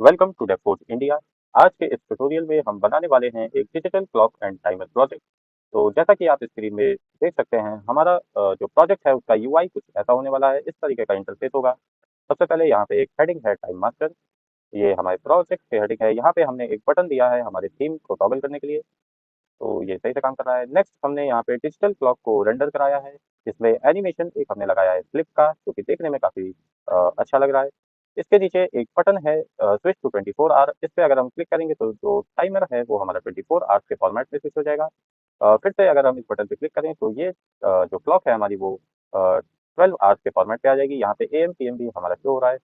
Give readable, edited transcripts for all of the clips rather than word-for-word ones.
Welcome to डेफोर्ट India. आज के इस ट्यूटोरियल में हम बनाने वाले हैं एक digital clock and timer project. तो जैसा कि आप स्क्रीन में देख सकते हैं, हमारा जो प्रोजेक्ट है उसका यूआई कुछ ऐसा होने वाला है। इस तरीके का इंटरफेस होगा। सबसे पहले यहाँ पे एक हेडिंग है टाइम मास्टर। ये हमारे प्रोजेक्ट की हेडिंग है। यहाँ पे हमने एक बटन दिया है हमारे थीम को टॉगल करने के लिए। तो ये सही से काम कर रहा है। नेक्स्ट हमने यहाँ पे डिजिटल क्लॉक को रेंडर कराया है, जिसमें एनिमेशन एक हमने लगाया है फ्लिप का, जो कि देखने में काफ़ी अच्छा लग रहा है। इसके नीचे एक बटन है स्विच टू 24 आवर। इस पे अगर हम क्लिक करेंगे तो जो टाइमर है वो हमारा 24 आवर्स के फॉर्मेट में स्विच हो जाएगा। फिर से अगर हम इस बटन पे क्लिक करें तो ये जो क्लॉक है हमारी वो 12 आवर्स के फॉर्मेट पे आ जाएगी। यहाँ पे एएम पीएम भी हमारा शो हो रहा है।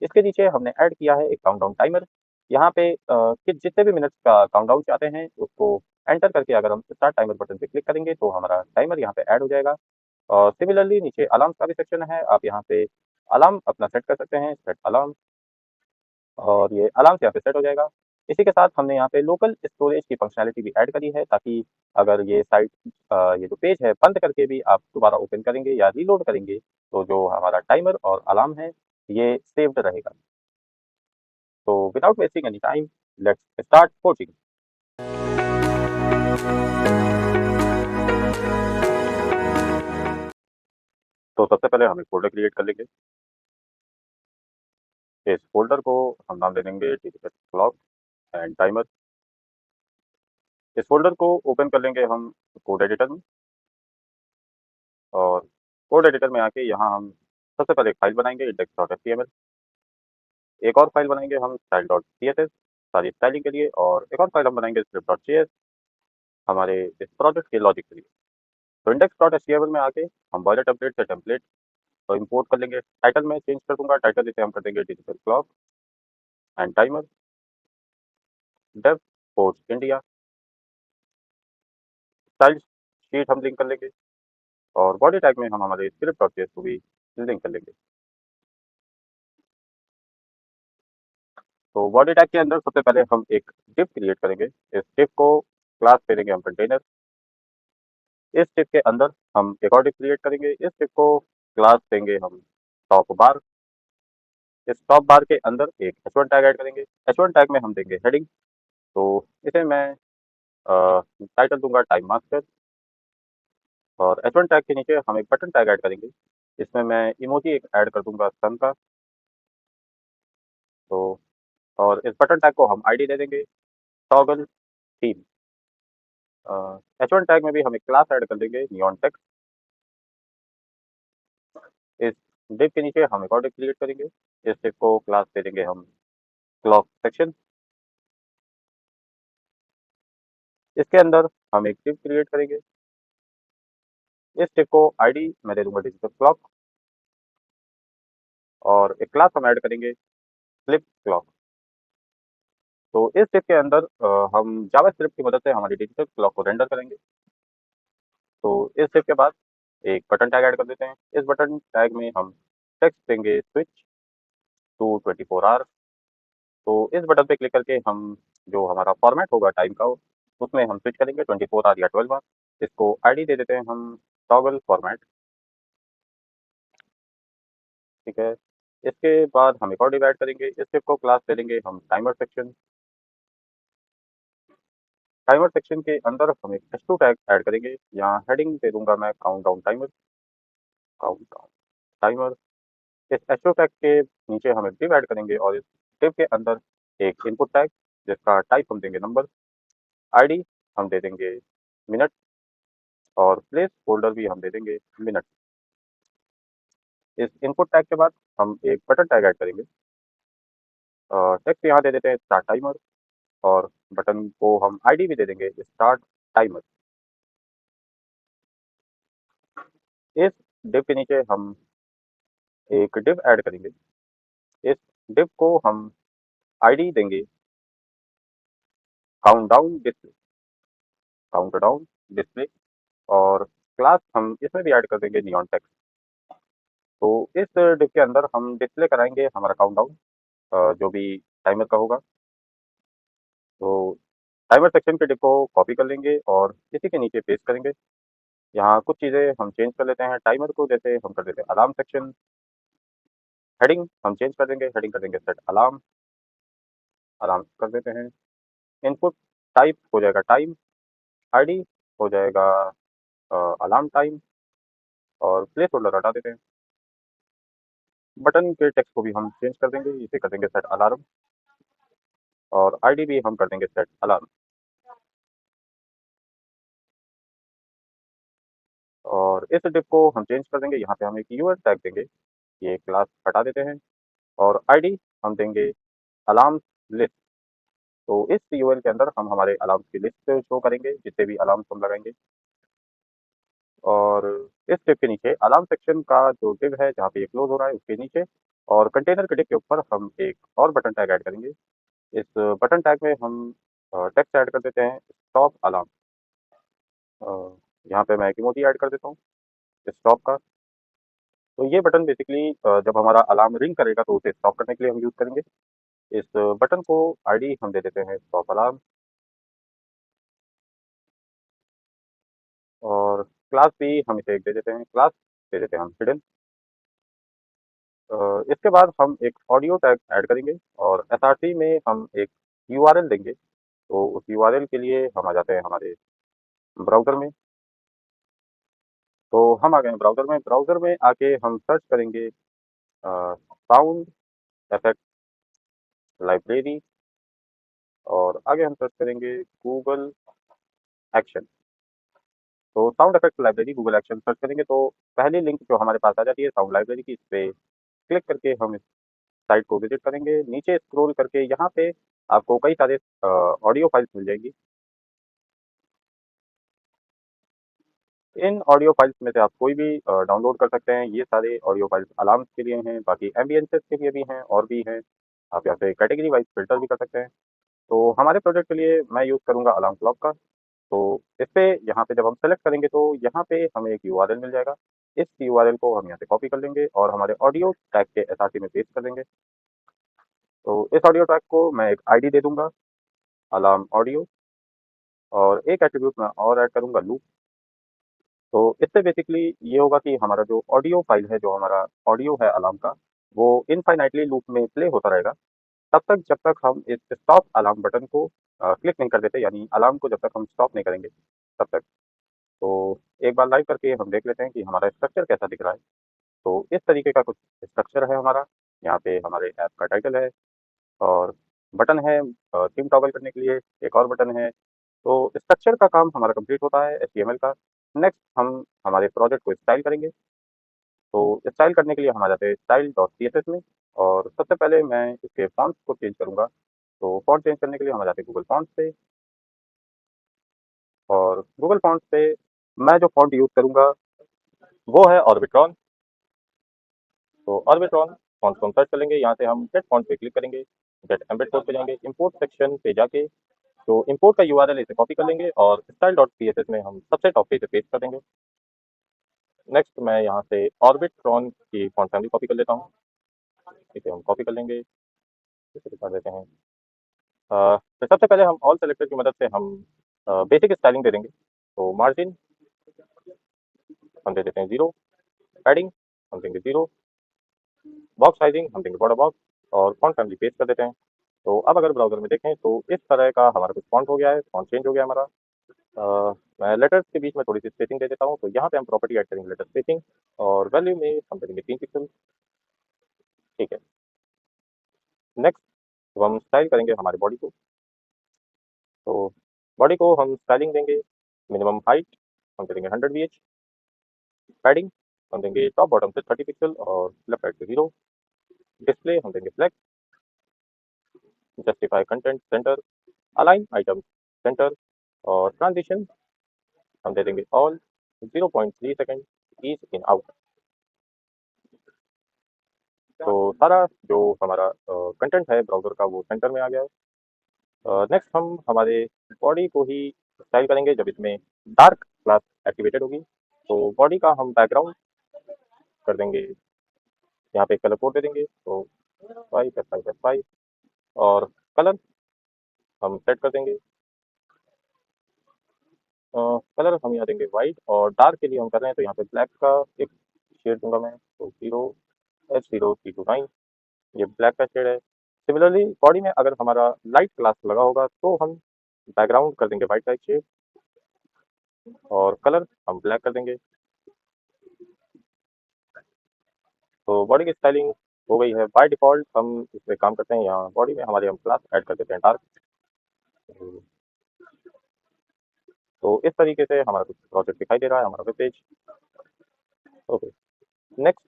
इसके नीचे हमने ऐड किया है एक काउंटडाउन टाइमर। यहाँ पे कि जितने भी मिनट्स का काउंटडाउन चाहते हैं उसको एंटर करके अगर हम स्टार्ट टाइमर बटन पे क्लिक करेंगे तो हमारा टाइमर यहाँ पे ऐड हो जाएगा। और सिमिलरली नीचे अलार्म का भी सेक्शन है। आप यहाँ पे अलार्म अपना सेट कर सकते हैं, सेट अलार्म, और ये अलार्म यहाँ पे सेट हो जाएगा। इसी के साथ हमने यहाँ पे लोकल स्टोरेज की फंक्शनैलिटी भी ऐड करी है, ताकि अगर ये साइट ये जो पेज है बंद करके भी आप दोबारा ओपन करेंगे या रीलोड करेंगे तो जो हमारा टाइमर और अलार्म है ये सेव्ड रहेगा। तो without wasting any time, let's start coaching. तो सबसे पहले हम एक फ़ोल्डर क्रिएट कर लेंगे। इस फ़ोल्डर को हम नाम दे देंगे डिजिटल क्लॉक एंड टाइमर। इस फ़ोल्डर को ओपन कर लेंगे हम कोड एडिटर में, और कोड एडिटर में आके यहाँ हम सबसे पहले एक फ़ाइल बनाएँगे index.html। एक और फ़ाइल बनाएँगे हम style.css सारी स्टाइलिंग के लिए, और एक और फ़ाइल हम बनाएँगे script.js हमारे इस प्रोजेक्ट के लॉजिक के लिए। तो index.html में आके हम बॉयलर टेम्पलेट से टेम्पलेट तो इंपोर्ट कर लेंगे। टाइटल में चेंज कर दूँगा, टाइटल इसे हम कर देंगे digital clock and timer dev port India. Style sheet हम लिंक कर लेंगे, और बॉडी टैग में हम हमारे स्क्रिप्ट.js को भी लिंक कर लेंगे। तो बॉडी टैग के अंदर सबसे पहले हम एक डिव क्रिएट करेंगे। इस डिव को क्लास दे देंगे हम कंटेनर। इस डिव के अंदर हम एक और डिव क्रिएट करेंगे। इस डिव को क्लास देंगे हम टॉप बार। इस टॉप बार के अंदर एक h1 टैग ऐड करेंगे। h1 टैग में हम देंगे हेडिंग। तो इसे मैं टाइटल दूंगा टाइम मास्टर, और h1 टैग के नीचे हम एक बटन टैग ऐड करेंगे। इसमें मैं इमोजी एक ऐड कर दूंगा सन का। तो और इस बटन टैग को हम आईडी दे देंगे टॉगल थीम। h1 टैग में भी हम एक क्लास ऐड कर देंगे नियॉन टेक्स्ट। इस डिव के नीचे हम एक और डिव क्रिएट करेंगे। इस डिव को क्लास दे देंगे हम क्लॉक सेक्शन। इसके अंदर हम एक डिव क्रिएट करेंगे। इस डिव को आईडी मैं दे दूंगा डिजिटल क्लॉक, और एक क्लास हम ऐड करेंगे फ्लिप क्लॉक। तो इस डिव के अंदर हम जावास्क्रिप्ट की मदद से हमारी डिजिटल क्लॉक को रेंडर करेंगे। तो इस डिव के बाद एक बटन टैग ऐड कर देते हैं। इस बटन टैग में हम टेक्स्ट देंगे स्विच टू 24 आवर्स। तो इस बटन पे क्लिक करके हम जो हमारा फॉर्मेट होगा टाइम का उसमें हम स्विच करेंगे 24 आवर या 12 आवर। इसको आईडी दे देते हैं हम टॉगल फॉर्मेट। ठीक है। इसके बाद हम एक और डिव ऐड करेंगे। इस डिव को क्लास दे देंगे हम टाइमर सेक्शन। टाइमर सेक्शन के अंदर हम एक h2 टैग ऐड करेंगे। यहाँ हेडिंग दे दूंगा मैं काउंटडाउन टाइमर, काउंटडाउन टाइमर। इस h2 टैग के नीचे हम एक डिव ऐड करेंगे, और इस डिव के अंदर एक इनपुट टैग जिसका टाइप हम देंगे नंबर, आईडी हम दे देंगे मिनट, और प्लेस होल्डर भी हम दे देंगे मिनट। इस इनपुट टैग के बाद हम एक बटन टैग ऐड करेंगे। टेक्स्ट यहाँ दे देते हैं स्टार्ट टाइमर, और बटन को हम आईडी भी दे देंगे स्टार्ट टाइमर। इस डिव के नीचे हम एक डिव ऐड करेंगे। इस डिव को हम आईडी देंगे काउंटडाउन डिस्प्ले, काउंटडाउन डिस्प्ले, और क्लास हम इसमें भी ऐड कर देंगे नियॉन टेक्स्ट। तो इस डिव के अंदर हम डिस्प्ले कराएंगे हमारा काउंटडाउन जो भी टाइमर का होगा। तो टाइमर सेक्शन के डिव को कॉपी कर लेंगे और इसी के नीचे पेस्ट करेंगे। यहाँ कुछ चीज़ें हम चेंज कर लेते हैं। टाइमर को जैसे हम कर देते हैं अलार्म सेक्शन। हेडिंग हम चेंज कर देंगे, हेडिंग कर देंगे सेट अलार्म। अलार्म कर देते हैं। इनपुट टाइप हो जाएगा टाइम, आईडी हो जाएगा अलार्म टाइम, और प्लेस होल्डर हटा देते हैं। बटन के टेक्स्ट को भी हम चेंज कर देंगे, इसे कर देंगे सेट अलार्म, और आईडी भी हम कर देंगे सेट अलार्म। और इस डिप को हम चेंज कर देंगे, यहाँ पे हम एक यूएल टैग देंगे, ये क्लास हटा देते हैं, और आईडी हम देंगे अलार्म लिस्ट। तो इस यूएल के अंदर हम हमारे अलार्म की लिस्ट शो करेंगे, जितने भी अलार्म हम लगाएंगे। और इस डिप के नीचे अलार्म सेक्शन का जो डिव है जहाँ पे ये क्लोज हो रहा है उसके नीचे, और कंटेनर के डिप के ऊपर हम एक और बटन टैग ऐड करेंगे। इस बटन टैग में हम टेक्स्ट ऐड कर देते हैं स्टॉप अलार्म। यहाँ पे मैं एक इमोजी ऐड कर देता हूँ स्टॉप का। तो ये बटन बेसिकली जब हमारा अलार्म रिंग करेगा तो उसे स्टॉप करने के लिए हम यूज़ करेंगे। इस बटन को आईडी हम दे देते हैं स्टॉप अलार्म, और क्लास भी हम इसे एक दे देते हैं, क्लास दे देते हैं हम हिडन। इसके बाद हम एक ऑडियो टैग ऐड करेंगे, और एसआरसी में हम एक यूआरएल देंगे। तो उस यूआरएल के लिए हम आ जाते हैं हमारे ब्राउज़र में। तो हम आ गए हैं ब्राउज़र में आके हम सर्च करेंगे साउंड इफेक्ट लाइब्रेरी, और आगे हम सर्च करेंगे गूगल एक्शन। तो sound effect library Google action search करेंगे तो पहली लिंक जो हमारे पास आ जाती है साउंड लाइब्रेरी की, इस पे क्लिक करके हम इस साइट को विजिट करेंगे। नीचे स्क्रॉल करके यहाँ पे आपको कई सारे ऑडियो फाइल्स मिल जाएंगी। इन ऑडियो फाइल्स में से आप कोई भी डाउनलोड कर सकते हैं। ये सारे ऑडियो फाइल्स अलार्म्स के लिए हैं, बाकी एम्बियंसेस के लिए भी हैं और भी हैं। आप यहाँ पे कैटेगरी वाइज फिल्टर भी कर सकते हैं। तो हमारे प्रोजेक्ट के लिए मैं यूज़ करूँगा अलार्म क्लॉक का। तो इस पे यहाँ पे जब हम सेलेक्ट करेंगे तो यहाँ पे हमें एक यूआरएल मिल जाएगा। इस यूआरएल को हम यहाँ से कॉपी कर लेंगे और हमारे ऑडियो ट्रैक के एसआरसी में पेस्ट कर देंगे। तो इस ऑडियो ट्रैक को मैं एक आईडी दे दूंगा अलार्म ऑडियो, और एक एट्रीब्यूट मैं और ऐड करूंगा लूप। तो इससे बेसिकली ये होगा कि हमारा जो ऑडियो फाइल है, जो हमारा ऑडियो है अलार्म का, वो इनफाइनाइटली लूप में प्ले होता रहेगा तब तक जब तक हम इस स्टॉप अलार्म बटन को क्लिक नहीं कर देते, यानी अलार्म को जब तक हम स्टॉप नहीं करेंगे तब तक। तो एक बार लाइव करके हम देख लेते हैं कि हमारा स्ट्रक्चर कैसा दिख रहा है। तो इस तरीके का कुछ स्ट्रक्चर है हमारा। यहाँ पे हमारे ऐप का टाइटल है, और बटन है थीम टॉगल करने के लिए, एक और बटन है। तो स्ट्रक्चर का काम हमारा कंप्लीट होता है एचटीएमएल का। नेक्स्ट हम हमारे प्रोजेक्ट को स्टाइल करेंगे। तो स्टाइल करने के लिए हम आ जाते हैं style dot C S S में, और सबसे पहले मैं इसके फॉन्ट्स को चेंज करूँगा। तो फॉन्ट चेंज करने के लिए हम आ जाते हैं गूगल फॉन्ट्स पे, और गूगल फॉन्ट्स पे मैं जो फॉन्ट यूज़ करूँगा वो है ऑर्बिट्रॉन। तो ऑर्बिट्रॉन फॉन्ट को हम सर्च कर लेंगे, यहाँ से हम गेट फॉन्ट पे क्लिक करेंगे, गेट एम्बेड कोड पे जाएंगे, इंपोर्ट सेक्शन पे जाके तो इंपोर्ट का यूआरएल इसे कॉपी कर लेंगे, और style dot C S S में हम सबसे टॉप पे इसे पेस्ट कर देंगे। नेक्स्ट मैं यहाँ से ऑर्बिट्रॉन की फॉन्ट फैमिली कॉपी कर लेता हूँ, इसे हम कॉपी कर लेंगे, इसे दिखा देते हैं। तो सबसे पहले हम ऑल सेलेक्टर की मदद से हम बेसिक स्टाइलिंग दे देंगे। तो मार्जिन हम दे देते हैं 0, पैडिंग हम देंगे 0, बॉक्स साइजिंग हम देंगे बॉर्डर बॉक्स, और फॉन्ट फैमिली पेस्ट कर देते हैं। तो अब अगर ब्राउज़र में देखें तो इस तरह का हमारा कुछ फॉन्ट हो गया है, फॉन्ट चेंज हो गया हमारा। मैं लेटर्स के बीच में थोड़ी सी स्पेसिंग दे देता हूँ, तो यहाँ पे हम प्रॉपर्टी ऐड करेंगे लेटर स्पेसिंग, और वैल्यू में हम देंगे 3 पिक्सल। ठीक है। नेक्स्ट तो हम स्टाइल करेंगे हमारे बॉडी को। तो बॉडी को हम स्टाइलिंग देंगे, मिनिमम हाइट हम दे देंगे 100 VH, पैडिंग हम देंगे टॉप बॉटम से 30 पिक्सल और लेफ्ट राइट से 0, डिस्प्ले हम देंगे black, justify content center, align item center, और ट्रांजिशन हम दे देंगे all, 0.3 second ease in out. तो सारा जो हमारा कंटेंट है ब्राउज़र का वो सेंटर में आ गया है। नेक्स्ट हम हमारे बॉडी को ही स्टाइल करेंगे जब इसमें डार्क क्लास एक्टिवेटेड होगी। तो बॉडी का हम बैकग्राउंड कर देंगे, यहाँ पे कलर कोड दे देंगे, तो 5 F5 और कलर हम सेट कर देंगे। कलर हम यहाँ देंगे वाइट, और डार्क के लिए हम कर रहे हैं तो यहाँ पे ब्लैक का एक शेड दूंगा मैं, तो 0H0 C29, ये ब्लैक का शेड है। सिमिलरली बॉडी में अगर हमारा लाइट क्लास लगा होगा तो हम बैकग्राउंड कर देंगे वाइट लाइट शेड और कलर हम ब्लैक कर देंगे। तो बॉडी की स्टाइलिंग हो गई है। बाय डिफ़ॉल्ट हम इसमें काम करते हैं, यहाँ बॉडी में हमारे हम क्लास ऐड कर देते हैं डार्क। तो इस तरीके से हमारा कुछ प्रोजेक्ट दिखाई दे रहा है, हमारा वेब पेज। ओके, नेक्स्ट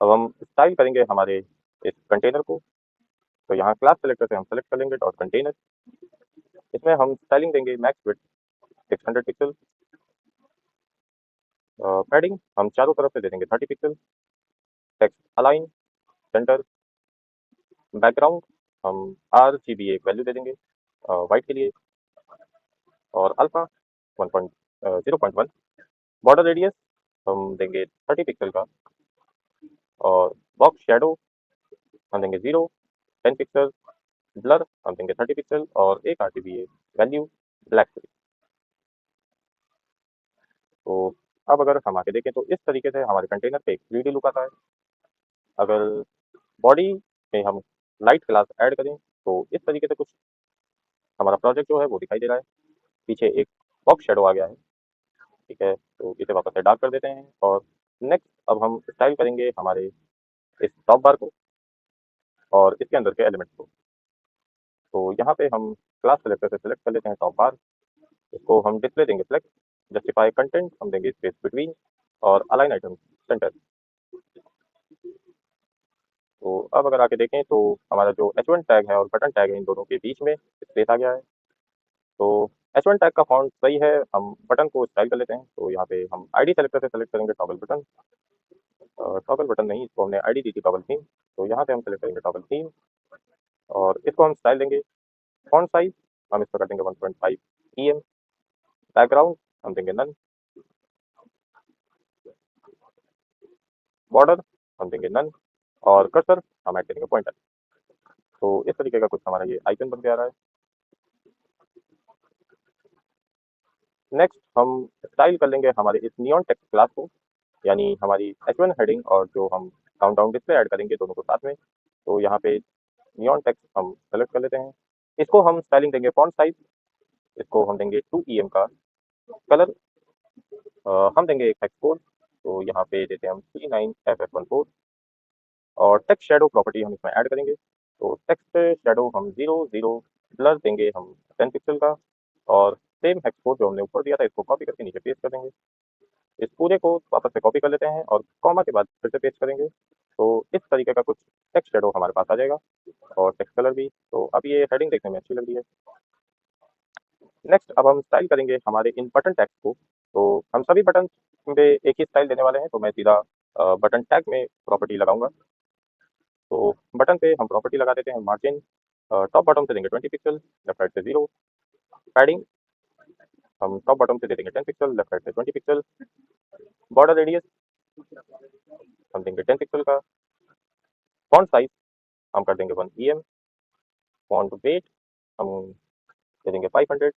अब हम स्टाइल करेंगे हमारे इस कंटेनर को। तो यहाँ क्लास सेलेक्टर से हम सेलेक्ट कर लेंगे डॉट कंटेनर। इसमें हम स्टाइलिंग देंगे मैक्स विड्थ 600 पिक्सल। पैडिंग हम चारों तरफ से दे देंगे 30 pixel. Text align centre. Background हम RGB एक वैल्यू दे देंगे वाइट के लिए और अल्फा 0.1। बॉर्डर रेडियस हम देंगे 30 पिक्सल का और बॉक्स शेडो हम देंगे 10 पिक्सल। ब्लर हम देंगे 30 पिक्सल और एक RGB वैल्यू ब्लैक। तो अब अगर हम आगे देखें तो इस तरीके से हमारे कंटेनर पे एक 3D लुक आता है। अगर बॉडी में हम लाइट क्लास ऐड करें तो इस तरीके से कुछ हमारा प्रोजेक्ट जो है वो दिखाई दे रहा है। पीछे एक बॉक्स शेडो आ गया है, ठीक है, तो इसे वापस से डार्क कर देते हैं। और नेक्स्ट अब हम स्टाइल करेंगे हमारे इस टॉप बार को और इसके अंदर के एलिमेंट्स को। तो यहाँ पे हम क्लास सेलेक्टर से सेलेक्ट कर लेते हैं टॉप बार। इसको हम डिस्प्ले देंगे फ्लेक्स। जस्टिफाई कंटेंट हम देंगे स्पेस बिटवीन और अलाइन आइटम सेंटर। तो अब अगर आके देखें तो हमारा जो H1 टैग है और बटन टैग है इन दोनों के बीच में स्पेस आ गया है। तो H1 टैग का फॉन्ट सही है, हम बटन को स्टाइल कर लेते हैं। तो यहाँ पे हम आईडी सेलेक्टर से सेलेक्ट करेंगे टॉगल बटन। टॉगल बटन नहीं, इसको हमने आईडी दी थी टॉगल थीम। तो यहाँ पे हम सेलेक्ट करेंगे टॉगल थीम और इसको हम स्टाइल देंगे। फॉन्ट साइज हम इसका कर देंगे 1.5 EM। बैकग्राउंड हम देंगे नन। बॉर्डर हम देंगे नन और कर्सर हम ऐड करेंगे पॉइंटर। तो इस तरीके का कुछ हमारा ये आइकन बन के आ रहा है। नेक्स्ट हम स्टाइल कर लेंगे हमारे इस नियॉन टेक्स्ट क्लास को, यानी हमारी H1 हेडिंग और जो हम काउंटडाउन डिस्प्ले ऐड करेंगे दोनों को साथ में। तो यहाँ पे नियॉन टेक्स्ट हम सेलेक्ट कर लेते हैं। इसको हम स्टाइलिंग देंगे फॉन्ट साइज। इसको हम देंगे 2 EM का। कलर हम देंगे एक हेक्स कोड। तो यहाँ पे देते हैं हम 39FF14 और टेक्स्ट शेडो प्रॉपर्टी हम इसमें ऐड करेंगे। तो टेक्स्ट शेडो हम 0 ब्लर देंगे हम 10 पिक्सल का और सेम हेक्स कोड जो हमने ऊपर दिया था इसको कॉपी करके नीचे पेस्ट कर देंगे। इस पूरे को वापस से कॉपी कर लेते हैं और कॉमा के बाद फिर से पेस्ट करेंगे। तो इस तरीके का कुछ टेक्स्ट शेडो हमारे पास आ जाएगा और टेक्स्ट कलर भी। तो अब ये हेडिंग देखने में अच्छी लग रही है। नेक्स्ट अब हम स्टाइल करेंगे हमारे इन बटन टैग्स को। तो हम सभी बटन पे एक ही स्टाइल देने वाले हैं, तो मैं सीधा बटन टैग में प्रॉपर्टी लगाऊंगा। तो बटन पे हम प्रॉपर्टी लगा देते हैं मार्जिन। टॉप बॉटम से देंगे 20 पिक्सल, लेफ्ट राइट से 0। पैडिंग हम टॉप बॉटम से दे देंगे 10 पिक्सल, लेफ्ट राइट से 20 पिक्सल। बॉर्डर रेडियस हम देंगे 10 पिक्सल का। फॉन्ट साइज हम कर देंगे 1 EM। फॉन्ट वेट हम दे देंगे 500।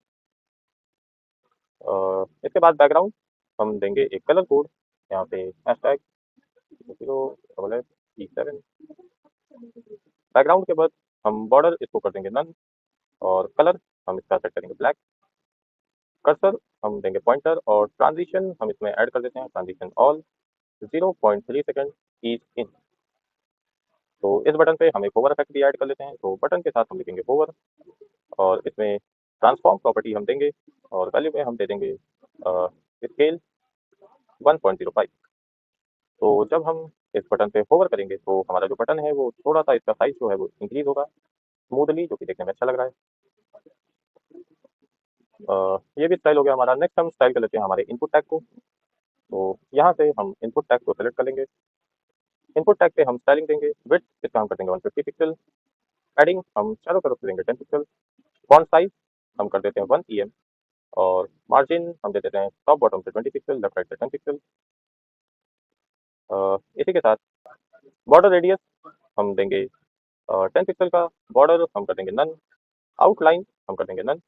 इसके बाद बैकग्राउंड हम देंगे एक कलर कोड। यहाँ पे हैशटैग 0FF7। बैकग्राउंड के बाद हम बॉर्डर इसको कर देंगे नन और कलर हम इसका सेट करेंगे ब्लैक। कर्सर हम देंगे पॉइंटर और ट्रांजिशन हम इसमें ऐड कर देते हैं transition all 0.3 second each in. तो इस बटन पे हम एक होवर इफेक्ट भी ऐड कर लेते हैं। तो बटन के साथ हम लिखेंगे होवर और इसमें ट्रांसफॉर्म प्रॉपर्टी हम देंगे और वैल्यू में हम दे देंगे स्केल 1.05। तो जब हम इस बटन पे होवर करेंगे तो हमारा जो बटन है वो थोड़ा सा इसका साइज जो है वो इंक्रीज होगा स्मूथली, जो कि देखने में अच्छा लग रहा है। ये भी स्टाइल हो गया हमारा। नेक्स्ट हम स्टाइल कर लेते हैं हमारे इनपुट टैग को। तो यहाँ से हम इनपुट टैग को सेलेक्ट कर लेंगे। इनपुट टैग पे हम स्टाइलिंग देंगे। विड्थ इसका हम कर देंगे 150 पिक्सल। पैडिंग हम चारों तरफ से देंगे 10 पिक्सल। फॉन्ट साइज हम कर देते हैं 1 EM और मार्जिन हम दे देते हैं टॉप बॉटम से 20 पिक्सल, लेफ्ट राइट से 10 पिक्सल। इसी के साथ बॉर्डर रेडियस हम देंगे 10 पिक्सल का। बॉर्डर हम कर देंगे नन। आउटलाइन हम कर देंगे नन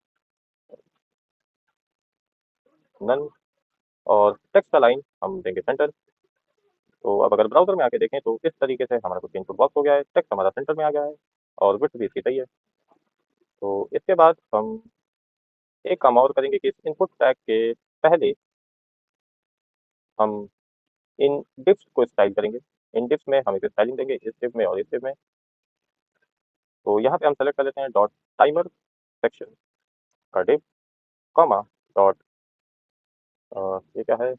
नन और टेक्स्ट अलाइन हम देंगे सेंटर। तो अब अगर ब्राउजर में आके देखें तो इस तरीके से हमारा कुछ इनपुट बॉक्स हो गया है, टेक्स्ट हमारा सेंटर में आ गया है। और विड्थ भी इसकी सही है। तो इसके बाद हम एक काम और करेंगे कि इस इनपुट टैग के पहले हम इन डिव्स को स्टाइल करेंगे। इन डिव्स में हम इसे स्टाइलिंग देंगे, इस डिव में और इस डिव में। तो यहाँ पे हम सेलेक्ट कर लेते हैं डॉट टाइमर सेक्शन का डिव, कॉमा डॉट ये क्या है,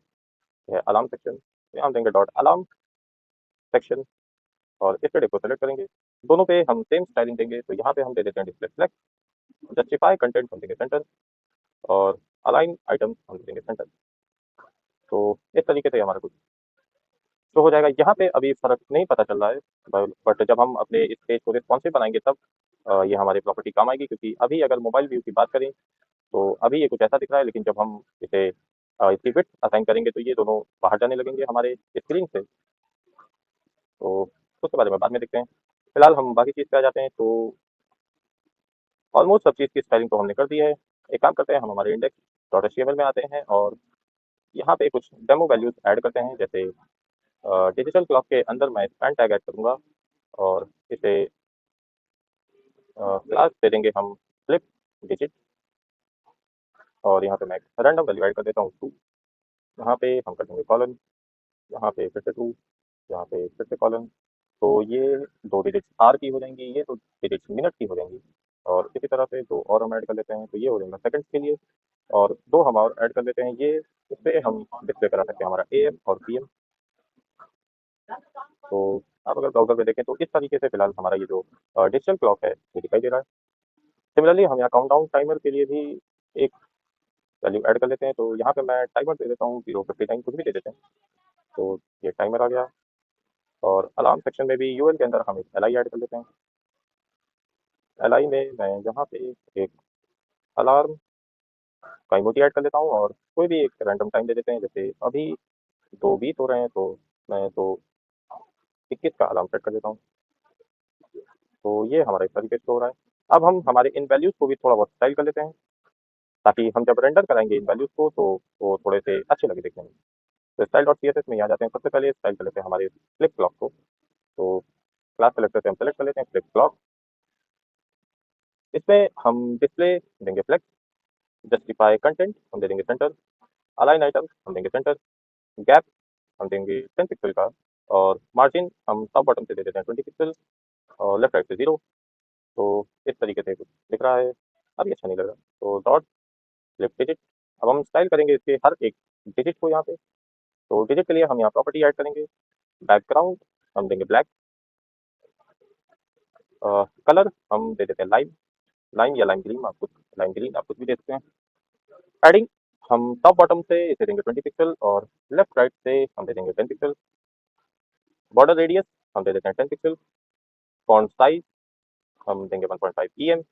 यह अलार्म सेक्शन। यहाँ हम देंगे डॉट अलार्म सेक्शन और इस डिव को सेलेक्ट करेंगे। दोनों पे हम सेम स्टाइलिंग देंगे। तो यहाँ पे हम दे देते हैं डिस्प्ले सेलेक्ट, जस्टिफाई कंटेंट हम देंगे सेंटर और अलाइन आइटम हम देंगे सेंटर। तो इस तरीके से हमारा कुछ शो हो जाएगा। यहाँ पे अभी फ़र्क नहीं पता चल रहा है, बट जब हम अपने इस पेज को रिस्पॉन्सिव बनाएँगे तब ये हमारे प्रॉपर्टी काम आएगी, क्योंकि अभी अगर मोबाइल व्यू की बात करें, तो अभी ये कुछ ऐसा दिख रहा है, लेकिन जब हम इसे इसकी विड्थ असाइन करेंगे तो ये दोनों बाहर जाने लगेंगे हमारे स्क्रीन से। तो उसके बारे में बाद में देखते हैं। फिलहाल हम बाकी चीज़ पे आ जाते हैं। तो ऑलमोस्ट सब चीज़ की स्टाइलिंग तो हमने कर दी है। एक काम करते हैं, हम हमारे इंडेक्स डॉट एचटीएमएल में आते हैं और यहाँ पे कुछ डेमो वैल्यूज़ ऐड करते हैं। जैसे डिजिटल क्लॉक के अंदर मैं स्पैन टैग ऐड करूँगा और इसे क्लास दे देंगे हम फ्लिप डिजिट, और यहाँ पे मैं रैंडम वैल्यू ऐड कर देता हूँ 2। यहाँ पे हम कर देंगे कॉलन, यहाँ पे फिर से 2, यहाँ पे फिर से कॉलन। तो ये 2 डिजिट्स आर की हो जाएंगी, ये 2 डिजिट्स मिनट की हो जाएंगी। और इसी तरह से 2 और हम ऐड कर लेते हैं, तो ये हो जाएगा सेकंड्स के लिए। और 2 हम और ऐड कर लेते हैं, ये इस पे हम डिस्प्ले करा सकते हैं हमारा एएम और पीएम। तो आप अगर ब्राउज़र में देखें तो इस तरीके से फिलहाल हमारा ये जो डिजिटल क्लॉक है ये दिखाई दे रहा है। सिमिलरली हम यहाँ काउंटडाउन टाइमर के लिए भी एक वैल्यू ऐड कर लेते हैं। तो यहाँ पे मैं टाइमर दे देता हूँ 0:59, कुछ भी दे देते हैं। तो ये टाइमर आ गया। और अलार्म सेक्शन में भी यूएल के अंदर हम एक एलआई ऐड कर लेते हैं। एलआई में मैं यहाँ पे एक अलार्म का इमोजी ऐड कर लेता हूँ और कोई भी एक रैंडम टाइम दे देते हैं। जैसे अभी 2:20 हो रहे हैं, तो मैं तो 21 का अलार्म सेट कर देता हूँ। तो ये हमारा इस तरीके से हो रहा है। अब हम हमारे इन वैल्यूज़ को भी थोड़ा बहुत स्टाइल कर लेते हैं, ताकि हम जब रेंडर कराएंगे इन वैल्यूज़ को तो वो थोड़े से अच्छे लगे दिखने में। तो स्टाइल डॉट सीएसएस में यहाँ जाते हैं। सबसे पहले स्टाइल कर लेते हैं हमारे फ्लिप क्लॉक को। तो क्लास सेलेक्ट करके हम सेलेक्ट कर लेते हैं फ्लिप क्लॉक। इसमें हम डिस्प्ले देंगे फ्लेक्स, जस्टिफाई कंटेंट हम दे देंगे सेंटर, अलाइन आइटम हम देंगे सेंटर, गैप हम देंगे 10 पिक्सल का, और मार्जिन हम टॉप बॉटम से दे देते हैं 20 पिक्सल और लेफ्ट राइट से 0। तो इस तरीके से कुछ दिख रहा है। अभी अच्छा नहीं लग रहा, तो डॉट फ्लिप डिजिट। अब हम स्टाइल करेंगे इसके हर एक डिजिट को यहाँ पे। तो डिजिट के लिए हम यहाँ प्रॉपर्टी ऐड करेंगे, बैकग्राउंड हम देंगे ब्लैक, कलर हम दे देते हैं लाइम, लाइम या लाइम ग्रीन, आप कुछ लाइम ग्रीन आप कुछ भी दे सकते हैं। पैडिंग हम टॉप बॉटम से इसे देंगे 20 पिक्सल और लेफ्ट राइट से हम दे देंगे 10 पिक्सल। बॉर्डर रेडियस हम दे देते हैं 10 पिक्सल। फॉन्ट साइज हम देंगे 1.5 pm।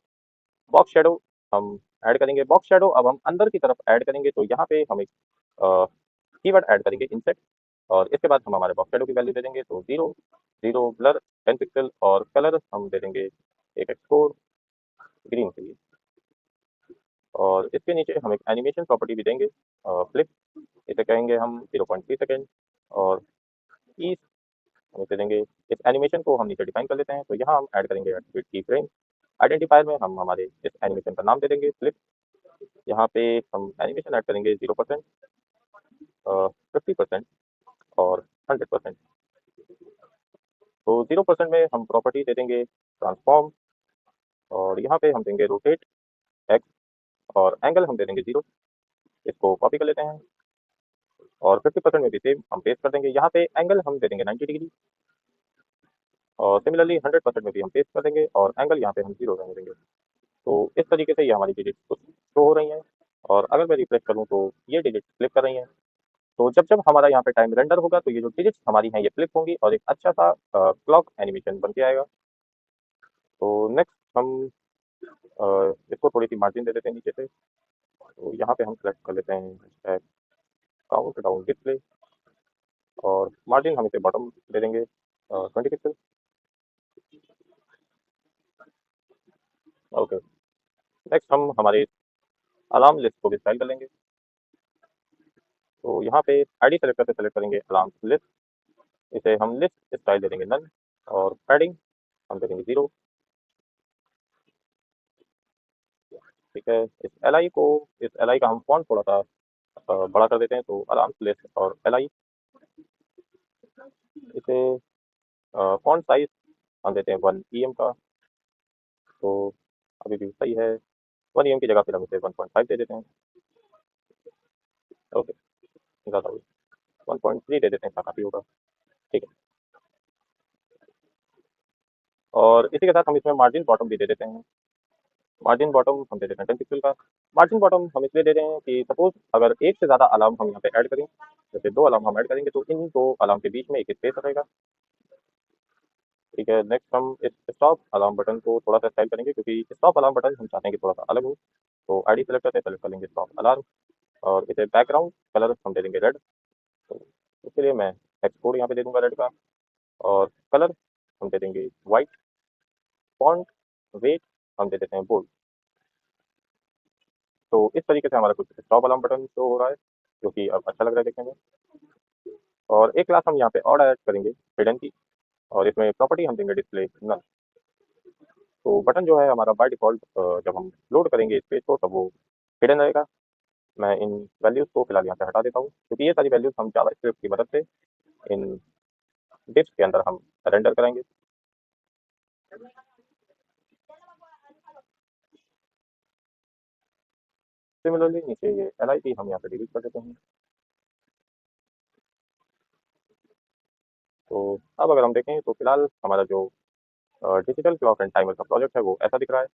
बॉक्स शेडो हम ऐड करेंगे। बॉक्स शेडो अब हम अंदर की तरफ ऐड करेंगे, तो यहाँ पे हम एक कीवर्ड ऐड करेंगे इंसेट, और इसके बाद हम हमारे बॉक्स शेडो की वैल्यू दे देंगे। तो 0 0 ब्लर 10 पिक्सल और कलर हम दे देंगे एक एक्सपोर्ट ग्रीन के लिए। और इसके नीचे हम एक एनिमेशन प्रॉपर्टी भी देंगे, फ्लिप, इसे कहेंगे हम 0.3 सेकेंड, और ईज हम इसे देंगे। इस एनिमेशन को हम नीचे डिफाइन कर लेते हैं। तो यहाँ हम ऐड करेंगे की फ्रेम। आइडेंटिफायर में हम हमारे इस एनिमेशन का नाम दे देंगे फ्लिप। यहाँ पे हम एनिमेशन ऐड करेंगे 0%, 50% और 100%। तो 0% में हम प्रॉपर्टी दे देंगे ट्रांसफॉर्म, और यहाँ पे हम देंगे रोटेट एक्स, और एंगल हम दे देंगे 0। इसको कॉपी कर लेते हैं और 50% में भी सेम हम पेस्ट कर देंगे। यहाँ पे एंगल हम दे देंगे 90 डिग्री, और सिमिलरली 100% में भी हम पेस्ट कर देंगे और एंगल यहाँ पे हम 0 रहने देंगे। तो इस तरीके से ये हमारी डिजिट कुछ शो हो रही हैं। और अगर मैं रिफ्रेश करूँ तो ये डिजिट फ्लिप कर रही हैं। तो जब जब हमारा यहाँ पे टाइम रेंडर होगा तो ये जो डिजिट्स हमारी हैं ये फ्लिप होंगी और एक अच्छा सा क्लॉक एनिमेशन बन के आएगा। तो नेक्स्ट हम इसको थोड़ी सी मार्जिन दे देते हैं नीचे से। तो यहाँ पे हम सेलेक्ट कर लेते हैं काउंट डाउन डिस्प्ले, और मार्जिन हम इसे बॉटम दे देंगे 20 पिक्सल। ओके, नेक्स्ट हम हमारे अलार्म लिस्ट को भी स्टाइल कर लेंगे। तो यहाँ पे आईडी सेलेक्ट करके सेलेक्ट करेंगे अलार्म लिस्ट, इसे हम लिस्ट स्टाइल दे देंगे नन, और पैडिंग हम दे देंगे 0। ठीक है। इस एल आई का हम फॉन्ट थोड़ा सा बड़ा कर देते हैं, तो आराम से लेस और एल आई। इसे फॉन्ट साइज हम देते हैं 1 EM का, तो अभी भी सही है। 1 EM की जगह फिर हम इसे 1.5 दे देते हैं। ओके, ज़्यादा हुई, 1.3 दे देते हैं, इतना काफ़ी होगा। ठीक है। और इसी के साथ हम इसमें मार्जिन बॉटम भी दे देते हैं। मार्जिन बॉटम हम दे देते हैं 10 पिक्सल का। मार्जिन बॉटम हम इसलिए दे रहे हैं कि सपोज अगर एक से ज़्यादा अलार्म हम यहाँ पे ऐड करें, जैसे 2 अलार्म हम ऐड करेंगे, तो इन 2 अलार्म के बीच में एक स्पेस रहेगा। ठीक है। नेक्स्ट हम इस स्टॉप अलार्म बटन को थोड़ा सा स्टाइल करेंगे, क्योंकि स्टॉप अलार्म बटन हम चाहते हैं कि थोड़ा सा अलग हो। तो आईडी सेलेक्ट करते हैं, सेलेक्ट कर लेंगे स्टॉप अलार्म, और इसे बैकग्राउंड कलर हम दे देंगे रेड। तो उसके लिए मैं टेक्स्ट कोड यहाँ पे दे दूंगा रेड का, और कलर हम दे देंगे वाइट। फॉन्ट वेट हम दे देते हैं बोल्ड। तो इस तरीके से हमारा कुछ स्टॉप अलार्म बटन शो हो रहा है, जो कि अब अच्छा लग रहा है देखने में। और एक क्लास हम यहाँ पे और ऐड करेंगे हिडन की, और इसमें प्रॉपर्टी हम देंगे डिस्प्ले नल। तो बटन जो है हमारा बाय डिफ़ॉल्ट जब हम लोड करेंगे इस पेज को, तब वो हिडन रहेगा। मैं इन वैल्यूज़ को फिलहाल यहाँ से हटा देता हूँ, क्योंकि ये सारी वैल्यूज़ हम जावास्क्रिप्ट की मदद से इन डिप्स के अंदर हम रेंडर कराएंगे। सिमिलरली नीचे ये एल आई पी हम यहाँ पे डिलीट कर देते हैं। तो अब अगर हम देखें, तो फिलहाल हमारा जो डिजिटल क्लॉक एंड टाइमर का प्रोजेक्ट है वो ऐसा दिख रहा है।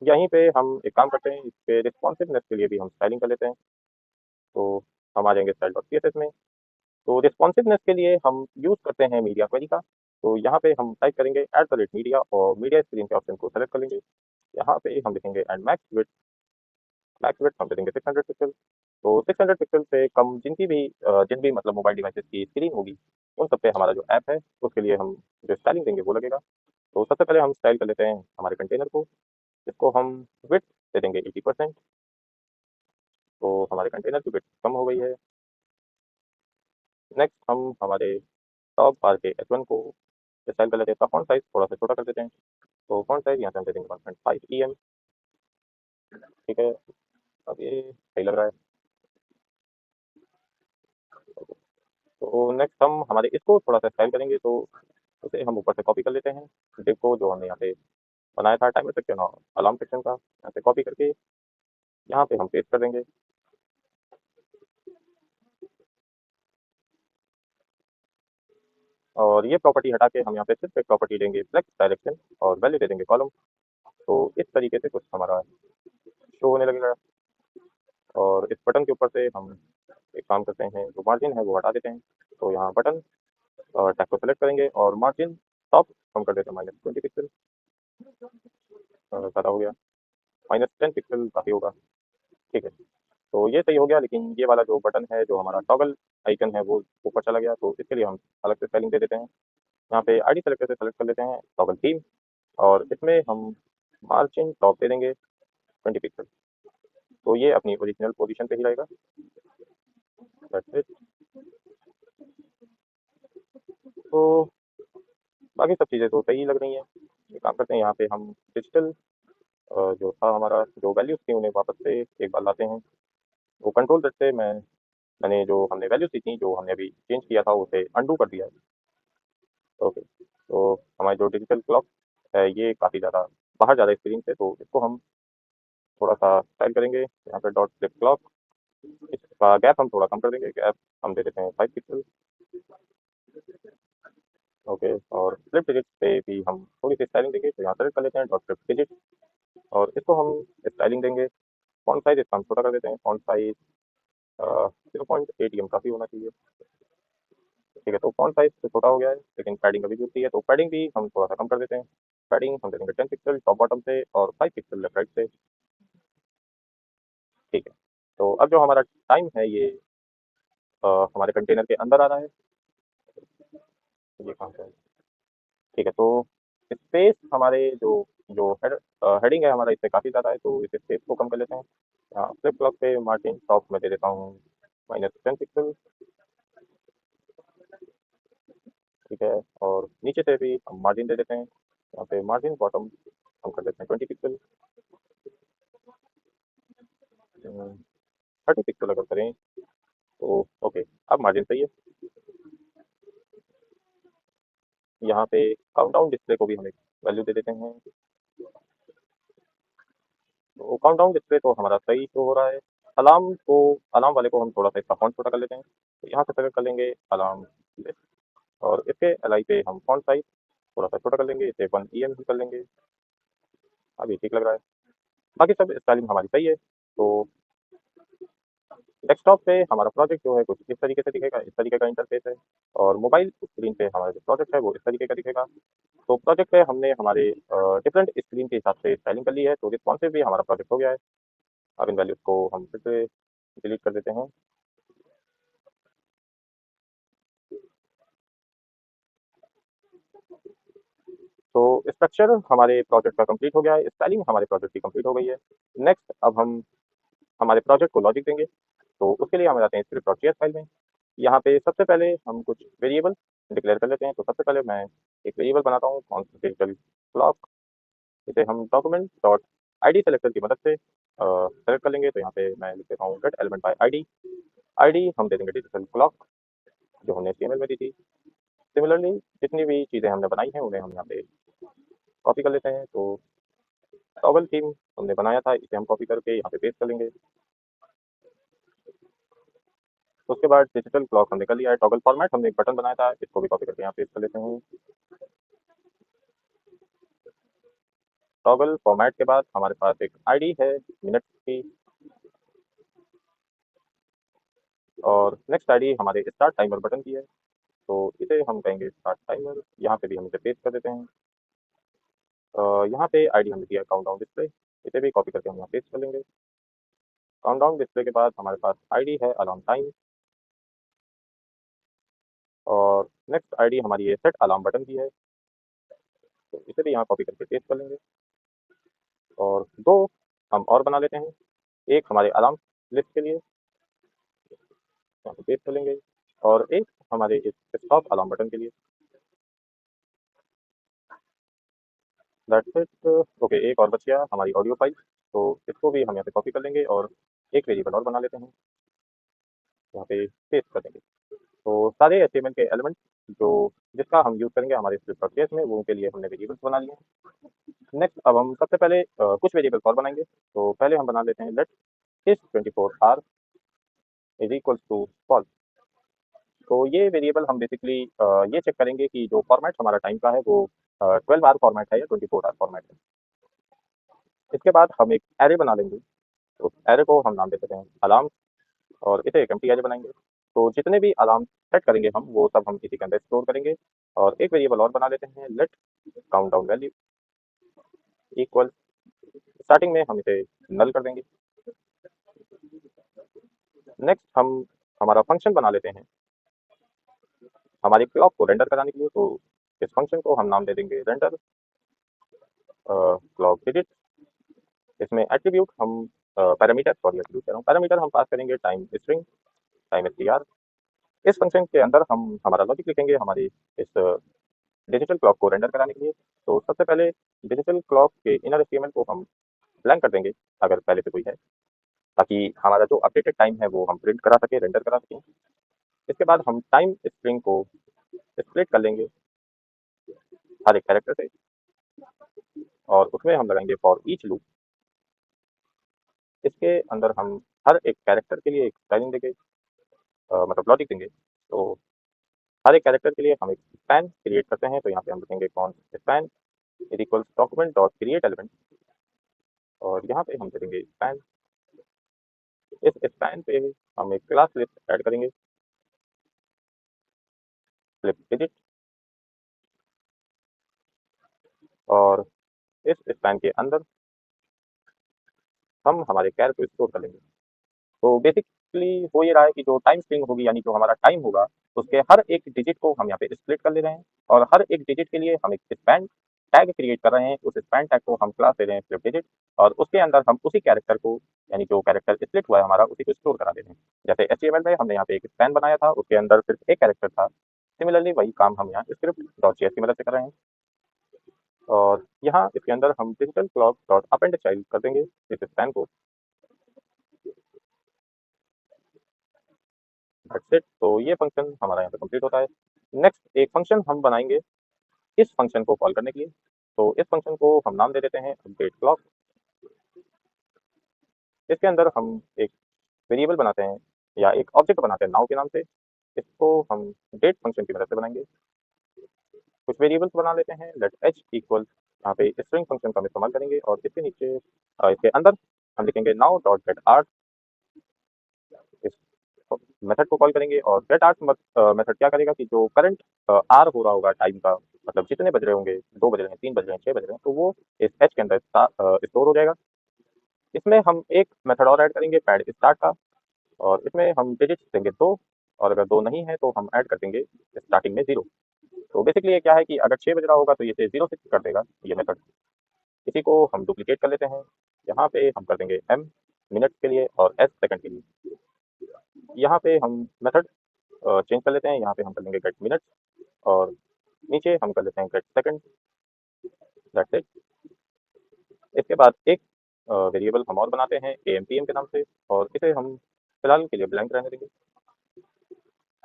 यहीं पे हम एक काम करते हैं, इस पे रिस्पॉन्सिवनेस के लिए भी हम स्टाइलिंग कर लेते हैं। तो हम आ जाएंगे style dot C S S में। तो रिस्पॉन्सिवनेस के लिए हम यूज़ करते हैं मीडिया क्वेरी का। तो यहाँ पे हम टाइप करेंगे एट द रेट मीडिया, और मीडिया स्क्रीन के ऑप्शन को सेलेक्ट कर लेंगे। यहाँ पे हम लिखेंगे एंड मैक्स विड्थ हम दे देंगे 600 पिक्सल। तो 600 पिक्सल से कम जिन भी मतलब मोबाइल डिवाइसेस की स्क्रीन होगी, उन सब पे हमारा जो ऐप है उसके लिए हम जो स्टाइलिंग देंगे वो लगेगा। तो सबसे पहले हम स्टाइल कर लेते हैं हमारे कंटेनर को, इसको हम विड्थ दे देंगे 80%। तो हमारे कंटेनर की विड्थ कम हो गई है। नेक्स्ट हम हमारे टॉप बार के H1 को स्टाइल कर लेते हैं, इसका फॉन्ट साइज थोड़ा सा छोटा कर देते हैं। तो फॉन्ट साइज यहाँ से हम दे देंगे 1.5 EM। ठीक है। अब ये सही लग रहा है। तो नेक्स्ट हम हमारे इसको थोड़ा सा स्टाइल करेंगे, तो उसे हम ऊपर से कॉपी कर लेते हैं। डिव को जो हमने यहाँ पे बनाया था टाइमर सेक्शन और अलार्म सेक्शन का, यहाँ से कॉपी करके यहाँ पे हम पेस्ट कर देंगे। और ये प्रॉपर्टी हटा के हम यहाँ पे सिर्फ एक प्रॉपर्टी देंगे फ्लेक्स डायरेक्शन, और वैल्यू दे देंगे कॉलम। तो इस तरीके से कुछ हमारा शो होने लगेगा। और इस बटन के ऊपर से हम एक काम करते हैं, जो मार्जिन है वो हटा देते हैं। तो यहाँ बटन टैग को सेलेक्ट करेंगे, और मार्जिन टॉप हम कर देते हैं -20 पिक्सल। ज़्यादा हो गया, -10 पिक्सल काफ़ी होगा। ठीक है। तो ये सही हो गया, लेकिन ये वाला जो बटन है, जो हमारा टॉगल आइकन है, वो ऊपर चला गया। तो इसके लिए हम अलग से स्पेलिंग दे देते हैं। यहाँ पे आईडी सेलेक्टर से सेलेक्ट कर लेते हैं टॉगल थीम, और इसमें हम मार्जिन टॉप दे देंगे 20 पिक्सल। तो ये अपनी ओरिजिनल पोजीशन पे ही रहेगा। That's it. तो बाकी सब चीज़ें तो सही लग रही हैं। एक काम करते हैं, यहाँ पे हम डिजिटल जो था हमारा, जो वैल्यूज़ थी उन्हें वापस से एक बार लाते हैं। वो कंट्रोल Z से मैंने जो हमने वैल्यूज़ दी थी, जो हमने अभी चेंज किया था, उसे अंडू कर दिया है। ओके। तो हमारी जो डिजिटल क्लॉक है, ये काफ़ी ज़्यादा बाहर जा रहा है स्क्रीन से, तो इसको हम थोड़ा सा स्टाइल करेंगे। यहाँ पे डॉट फ्लिप क्लॉक, इसका गैप हम थोड़ा कम कर देंगे। गैप हम दे देते हैं 5 पिक्सल। ओके। और फ्लिप डिजिट पे भी हम थोड़ी सी स्टाइलिंग देंगे, तो यहाँ सेलेक्ट कर लेते हैं डॉट फ्लिप डिजिट, और इसको हम स्टाइलिंग देंगे। फॉन्ट साइज इसका हम छोटा कर देते हैं। फॉन्ट साइज 0.8 EM काफ़ी होना चाहिए। ठीक है। तो फॉन्ट साइज तो छोटा हो गया है, लेकिन पैडिंग अभी भी उतनी है, तो पैडिंग भी हम थोड़ा सा कम कर देते हैं। पैडिंग हम दे देंगे 10 पिक्सल टॉप बॉटम से, और 5 पिक्सल लेफ्ट राइट से। ठीक है। तो अब जो हमारा टाइम है, ये हमारे कंटेनर के अंदर आ रहा है। ये कहाँ से है? ठीक है। तो स्पेस हमारे जो जो हेडिंग है हमारा, इससे काफ़ी ज़्यादा है, तो इस स्पेस को कम कर लेते हैं। फ्लिप फ्लॉप पे मार्जिन टॉप में दे देता हूँ -10 पिक्सल। ठीक है। और नीचे से भी हम मार्जिन दे देते हैं। यहाँ पे मार्जिन बॉटम हम कर देते हैं 20 पिक्सल। मार्जिन सही है। यहाँ पे काउंटडाउन डिस्प्ले को भी हम एक वैल्यू दे देते हैं। तो काउंटडाउन डिस्प्ले तो हमारा सही शो हो रहा है। अलार्म वाले को हम थोड़ा सा इसका फॉन्ट छोटा कर लेते हैं। तो यहाँ से सेलेक्ट कर लेंगे अलार्म लिस्ट, और इसके एल पे हम फॉन्ट साइज थोड़ा सा छोटा कर लेंगे, इसे 1 EM कर लेंगे। अभी ठीक लग रहा है। बाकी सब स्टाइलिंग हमारी सही है। तो डेस्कटॉप पे हमारा प्रोजेक्ट जो है कुछ इस तरीके से दिखेगा, इस तरीके का इंटरफेस है। और मोबाइल स्क्रीन पे हमारा जो प्रोजेक्ट है वो इस तरीके का दिखेगा। तो प्रोजेक्ट पे हमने हमारे डिफरेंट स्क्रीन के हिसाब से स्टाइलिंग कर ली है, तो रिस्पॉन्सिव भी हमारा प्रोजेक्ट हो गया है। अब इन वैल्यूज को हम फिर से डिलीट कर देते हैं। तो स्ट्रक्चर हमारे प्रोजेक्ट का कंप्लीट हो गया है, स्टाइलिंग हमारे प्रोजेक्ट की कंप्लीट हो गई है। नेक्स्ट अब हम हमारे प्रोजेक्ट को लॉजिक देंगे। तो उसके लिए हम जाते हैं स्क्रिप्ट डॉट जेएस फाइल में। यहाँ पे सबसे पहले हम कुछ वेरिएबल डिक्लेयर कर लेते हैं। तो सबसे पहले मैं एक वेरिएबल बनाता हूँ डिजिटल क्लॉक। इसे हम document dot I D selector की मदद से सेलेक्ट कर लेंगे। तो यहाँ पे मैं लिख देता हूँ gate element by ID. ID हम दे देंगे डिजिटल क्लॉक जो हमने HTML में दी थी। सिमिलरली जितनी भी चीज़ें हमने बनाई हैं उन्हें हम यहाँ पे कॉपी कर लेते हैं। तो टॉगल थीम हमने बनाया था, इसे हम कॉपी करके यहाँ पे पेस्ट कर लेंगे। उसके बाद डिजिटल क्लॉक हमने कर लिया है। टॉगल फॉर्मेट हमने एक बटन बनाया था, इसको भी कॉपी करके यहाँ पेस्ट कर लेते हैं। टॉगल फॉर्मेट के बाद हमारे पास एक आईडी है मिनट की, और नेक्स्ट आईडी हमारे स्टार्ट टाइमर बटन की है। तो इसे हम कहेंगे स्टार्ट टाइमर। यहाँ पे भी हम इसे पेस्ट कर देते हैं। यहाँ पे आईडी हमने दिया काउंटडाउन डिस्प्ले, इसे भी कॉपी करके हम यहाँ पेस्ट कर लेंगे। काउंटडाउन डिस्प्ले के बाद हमारे पास आईडी है अलार्म टाइम, और नेक्स्ट आईडी हमारी ये सेट अलार्म बटन की है। तो इसे भी यहाँ कॉपी करके पेस्ट कर लेंगे। और दो हम और बना लेते हैं, एक हमारे अलार्म लिस्ट के लिए यहाँ पे पेस्ट कर लेंगे, और एक हमारे इस स्टॉप अलार्म बटन के लिए। That's it. ओके, एक और बच गया हमारी ऑडियो फाइल। तो इसको भी हम यहाँ पे कॉपी कर लेंगे और एक वेरिएबल और बना लेते हैं, यहाँ पे पेस्ट कर देंगे। तो सारे HTML के एलिमेंट जो जिसका हम यूज़ करेंगे हमारे स्क्रिप्ट केस में, वो उनके लिए हमने वेरिएबल्स बना लिए हैं। नेक्स्ट अब हम सबसे पहले कुछ वेरिएबल्स और बनाएंगे। तो पहले हम बना लेते हैं let is 24 hour is equals to false. तो ये वेरिएबल हम बेसिकली ये चेक करेंगे कि जो फॉर्मेट हमारा टाइम का है वो 12 आवर फॉर्मेट है या 24 आवर फॉर्मेट है। इसके बाद हम एक एरे बना लेंगे। तो एरे को हम नाम दे देते हैं अलार्म, और इसे एक एम्प्टी एरे बनाएंगे। तो जितने भी अलार्म सेट करेंगे हम वो सब हम इसी के अंदर स्टोर करेंगे। और एक वेरिएबल और बना लेते हैं let countdown value equal, starting में हम इसे नल कर देंगे। नेक्स्ट हम हमारा फंक्शन बना लेते हैं हमारी क्लॉक को रेंडर कराने के लिए। तो इस फंक्शन को हम नाम दे देंगे रेंडर क्लॉक डिजिट। इसमें एट्रीब्यूट हम पैरामीटर सॉरी एट्रीब्यूट कह रहा हूँ, पैरामीटर हम पास करेंगे टाइम स्ट्रिंग टाइम str। इस फंक्शन के अंदर हम हमारा लॉजिक लिखेंगे हमारी इस डिजिटल क्लॉक को रेंडर कराने के लिए। तो सबसे पहले डिजिटल क्लॉक के इनर HTML को हम ब्लैंक कर देंगे अगर पहले से कोई है, ताकि हमारा जो अपडेटेड टाइम है वो हम प्रिंट करा सके, रेंडर करा सकें। इसके बाद हम टाइम स्ट्रिंग को स्प्लिट कर लेंगे हर एक कैरेक्टर से, और उसमें हम लगाएंगे फॉर ईच लूप। इसके अंदर हम हर एक कैरेक्टर के लिए एक स्टाइलिंग देंगे, मतलब लॉजिक देंगे। तो हर एक कैरेक्टर के लिए हम एक स्पैन क्रिएट करते हैं। तो यहाँ पे हम लिखेंगे कौन span is equals document dot create element, और यहाँ पे हम दे देंगे स्पैन। इस स्पैन पे हम एक क्लास लिस्ट ऐड करेंगे फ्लिप डिजिट, और इस स्पैन के अंदर हम हमारे कैर को स्टोर कर लेंगे। तो बेसिकली हो ये रहा है कि जो टाइम स्ट्रिंग होगी यानी जो हमारा टाइम होगा उसके हर एक डिजिट को हम यहाँ पे स्प्लिट कर ले रहे हैं, और हर एक डिजिट के लिए हम एक स्पैन टैग क्रिएट कर रहे हैं। उस स्पैन टैग को हम क्लास दे रहे हैं फ्लिप डिजिट, और उसके अंदर हम उसी कैरेक्टर को यानी जो कैरेक्टर स्प्लिट हुआ है हमारा उसी को स्टोर करा दे रहे हैं। जैसे HTML में हमने यहाँ पे एक स्पैन बनाया था, उसके अंदर सिर्फ एक कैरेक्टर था। सिमिलरली वही काम हम यहाँ स्क्रिप्ट डॉट जेएस की मदद से कर रहे हैं, और यहाँ इसके अंदर हम digital clock dot append child कर देंगे इस स्पैन को। That's it. तो ये फंक्शन हमारा यहाँ पे कंप्लीट होता है। नेक्स्ट एक फंक्शन हम बनाएंगे इस फंक्शन को कॉल करने के लिए। तो इस फंक्शन को हम नाम दे देते हैं अपडेट क्लॉक। इसके अंदर हम एक वेरिएबल बनाते हैं या एक ऑब्जेक्ट बनाते हैं नाउ के नाम से। इसको हम डेट फंक्शन की मदद से बनाएंगे। कुछ वेरिएबल्स बना लेते हैं। लेट एच इक्वल, यहाँ पे स्ट्रिंग फंक्शन का हम इस्तेमाल करेंगे और इसके नीचे इसके अंदर हम लिखेंगे नाउ डॉट गेट आर्ट। इस मेथड को कॉल करेंगे और गेट आर्ट मेथड क्या करेगा कि जो करंट आर हो रहा होगा टाइम का, मतलब जितने बज रहे होंगे, 2 बज रहे हैं, 3 बज रहे हैं, 6 बज रहे हैं, तो वो इस एच के अंदर स्टोर हो जाएगा। इसमें हम एक मेथड और ऐड करेंगे पैड स्टार्ट का, और इसमें हम डिजिट्स देंगे 2, और अगर 2 नहीं है तो हम ऐड कर देंगे स्टार्टिंग में 0। तो बेसिकली ये क्या है कि अगर 6 बज रहा होगा तो ये 0 से कर देगा ये मेथड। इसी को हम डुप्लीकेट कर लेते हैं। यहाँ पे हम कर देंगे एम मिनट के लिए और एस सेकंड के लिए। यहाँ पे हम मेथड चेंज कर लेते हैं। यहाँ पे हम कर देंगे गेट मिनट और नीचे हम कर लेते हैं गेट सेकंड। That's it. इसके बाद एक वेरिएबल हम और बनाते हैं एएमपीएम के नाम से, और इसे हम फिलहाल के लिए ब्लैंक रहने देंगे।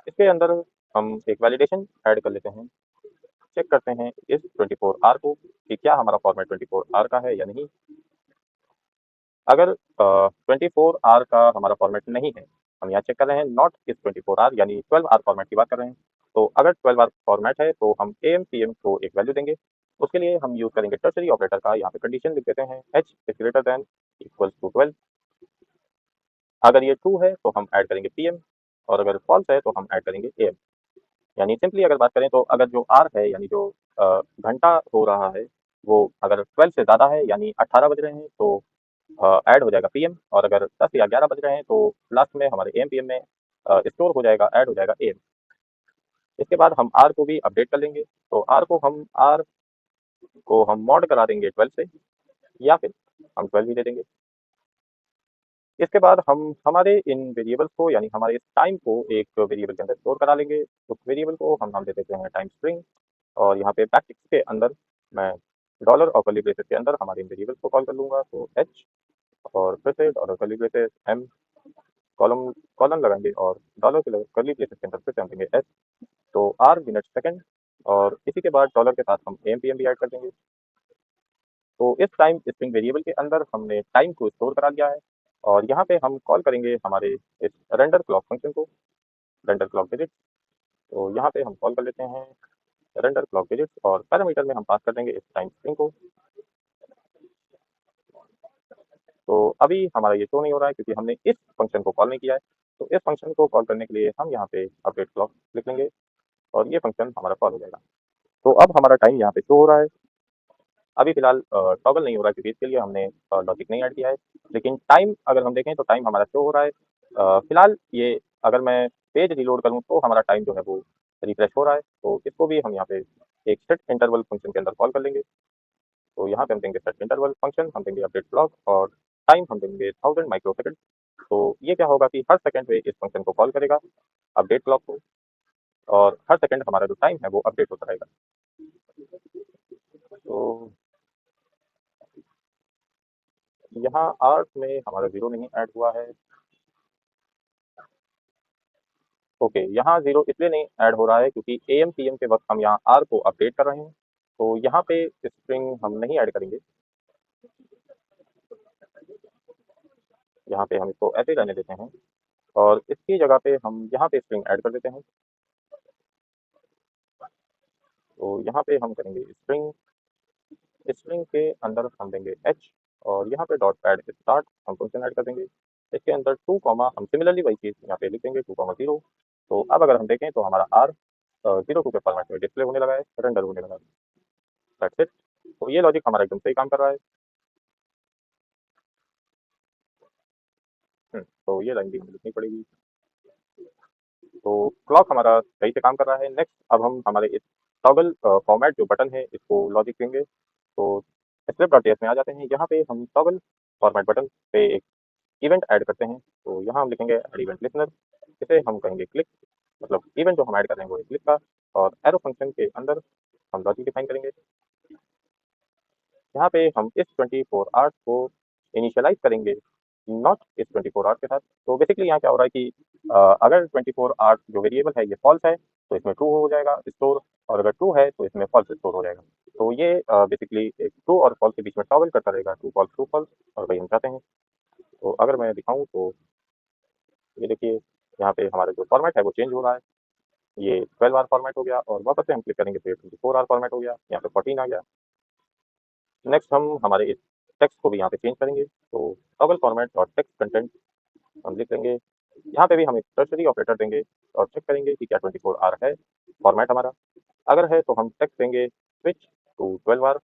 इसके अंदर हम एक वैलिडेशन ऐड कर लेते हैं। चेक करते हैं इस 24 आर को कि क्या हमारा फॉर्मेट 24 आर का है या नहीं। अगर 24 आर का हमारा फॉर्मेट नहीं है, हम यहाँ चेक कर रहे हैं नॉट इस 24 आर, यानी 12 आर फॉर्मेट की बात कर रहे हैं। तो अगर 12 आर फॉर्मेट है तो हम एम पी एम को एक वैल्यू देंगे। उसके लिए हम यूज करेंगे टर्शरी ऑपरेटर का। यहाँ पे कंडीशन लिख देते हैं H is greater than equals to 12। अगर ये ट्रू है तो हम ऐड करेंगे पीएम, और अगर फॉल्स है तो हम ऐड करेंगे एम। यानी सिंपली अगर बात करें तो अगर जो आर है, यानी जो घंटा हो रहा है, वो अगर 12 से ज़्यादा है यानी 18 बज रहे हैं तो ऐड हो जाएगा पीएम, और अगर 10 या 11 बज रहे हैं तो लास्ट में हमारे एम पीएम में स्टोर हो जाएगा, ऐड हो जाएगा एम। इसके बाद हम आर को भी अपडेट कर लेंगे। तो आर को हम मॉड करा देंगे 12 से, या फिर हम 12 ही दे देंगे। इसके बाद हम हमारे इन वेरिएबल्स को, यानी हमारे इस टाइम को एक वेरिएबल के अंदर स्टोर करा लेंगे। उस वेरिएबल को हम नाम दे देते हैं टाइम स्ट्रिंग, और यहाँ पे बैकटिक्स के अंदर मैं डॉलर और कर्ली ब्रेसेस के अंदर हमारे इन वेरिएबल्स को कॉल कर लूँगा। तो एच और फिर से dollar curly braces M, column colon लगाएंगे और डॉलर के कर्ली ब्रेसेस के अंदर फिर से हम देंगे एस। तो आर मिनट सेकंड, और इसी के बाद डॉलर के साथ हम एम पी एम भी ऐड कर देंगे। तो इस टाइम स्ट्रिंग वेरिएबल के अंदर हमने टाइम को स्टोर करा लिया है, और यहाँ पे हम कॉल करेंगे हमारे इस रेंडर क्लॉक फंक्शन को, रेंडर क्लॉक डिजिट। तो यहाँ पे हम कॉल कर लेते हैं रेंडर क्लॉक डिजिट, और पैरामीटर में हम पास कर देंगे इस टाइम स्ट्रिंग को। तो अभी हमारा ये शो नहीं हो रहा है क्योंकि हमने इस फंक्शन को कॉल नहीं किया है। तो इस फंक्शन को कॉल करने के लिए हम यहाँ पे अपडेट क्लॉक लिख लेंगे, और ये फंक्शन हमारा कॉल हो जाएगा। तो अब हमारा टाइम यहाँ पे शो हो रहा है। अभी फिलहाल टॉगल नहीं हो रहा है क्योंकि इसके लिए हमने लॉजिक नहीं ऐड किया है। लेकिन टाइम अगर हम देखें तो टाइम हमारा शो हो रहा है। फिलहाल ये अगर मैं पेज रिलोड करूँ तो हमारा टाइम जो है वो रिफ्रेश हो रहा है। तो इसको भी हम यहाँ पे एक सेट इंटरवल फंक्शन के अंदर कॉल कर लेंगे। तो यहाँ पे हम देंगे सेट इंटरवल फंक्शन, हम देंगे अपडेट क्लॉक, और टाइम हम देंगे 1000 माइक्रो सेकंड। तो ये क्या होगा कि हर सेकंड पे इस फंक्शन को कॉल करेगा, अपडेट क्लॉक को, और हर सेकंड हमारा जो टाइम है वो अपडेट होता रहेगा। तो यहाँ आर्ट में हमारा जीरो नहीं ऐड हुआ है। ओके, यहाँ जीरो इसलिए नहीं ऐड हो रहा है क्योंकि एम पी एम के वक्त हम यहाँ आर को अपडेट कर रहे हैं। तो यहाँ पे स्ट्रिंग हम नहीं ऐड करेंगे। यहाँ पे हम इसको ऐसे ही रहने देते हैं, और इसकी जगह पे हम यहाँ पे स्ट्रिंग ऐड कर देते हैं। तो यहाँ पे हम करेंगे स्ट्रिंग, स्ट्रिंग के अंदर हम देंगे एच, और यहाँ पे डॉट पैड स्टार्ट हम फंक्शन ऐड कर देंगे। इसके अंदर 2 कॉमा हम सिमिलरली वही चीज़ यहाँ पे लिख देंगे 2 कॉमा 0। तो अब अगर हम देखें तो हमारा आर 02 के फॉर्मेट में डिस्प्ले होने लगा है, रेंडर होने लगा है। That's it. तो ये लॉजिक हमारा एकदम सही काम कर रहा है। तो ये लाइन भी हमें लिखनी पड़ेगी। तो क्लॉक हमारा सही से काम कर रहा है। नेक्स्ट अब हम हमारे इस टॉगल फॉर्मेट जो बटन है इसको लॉजिक देंगे। तो स्क्रिप्ट डॉट में आ जाते हैं। यहाँ पे हम टॉगल फॉर्मेट बटन पे एक इवेंट ऐड करते हैं। तो यहाँ हम लिखेंगे ऐड इवेंट लिसनर। इसे हम कहेंगे क्लिक, मतलब इवेंट जो हम ऐड कर रहे हैं वो क्लिक का, और एरो फंक्शन के अंदर हम लॉजिक डिफाइन करेंगे। यहाँ पे हम इस 24 आवर्स को इनिशियलाइज करेंगे नॉट इस 24 आवर्स के साथ। तो बेसिकली यहाँ क्या हो रहा है कि अगर 24 आवर्स जो वेरिएबल है ये फॉल्स है तो इसमें ट्रू हो जाएगा स्टोर, और अगर ट्रू है तो इसमें फॉल्स स्टोर हो जाएगा। तो ये बेसिकली एक ट्रू और फॉल्स के बीच में टॉगल करता रहेगा, ट्रू फॉल्स, और वही हम चाहते हैं। तो अगर मैं दिखाऊँ तो ये देखिए, यहाँ पे हमारा जो फॉर्मेट है वो चेंज हो रहा है। ये 12 आवर फॉर्मेट हो गया, और वापस से हम क्लिक करेंगे तो ये 24 आवर फॉर्मेट हो गया, यहाँ पे 14 आ गया। नेक्स्ट हम हमारे इस टेक्स्ट को भी यहाँ पे चेंज करेंगे, तो toggle format dot text content हम लिख लेंगे। यहाँ पे भी हम एक टर्शरी ऑपरेटर देंगे और चेक करेंगे कि क्या 24 आवर है फॉर्मेट हमारा। अगर है तो हम टेक्स्ट देंगे स्विच टू 12 आवर,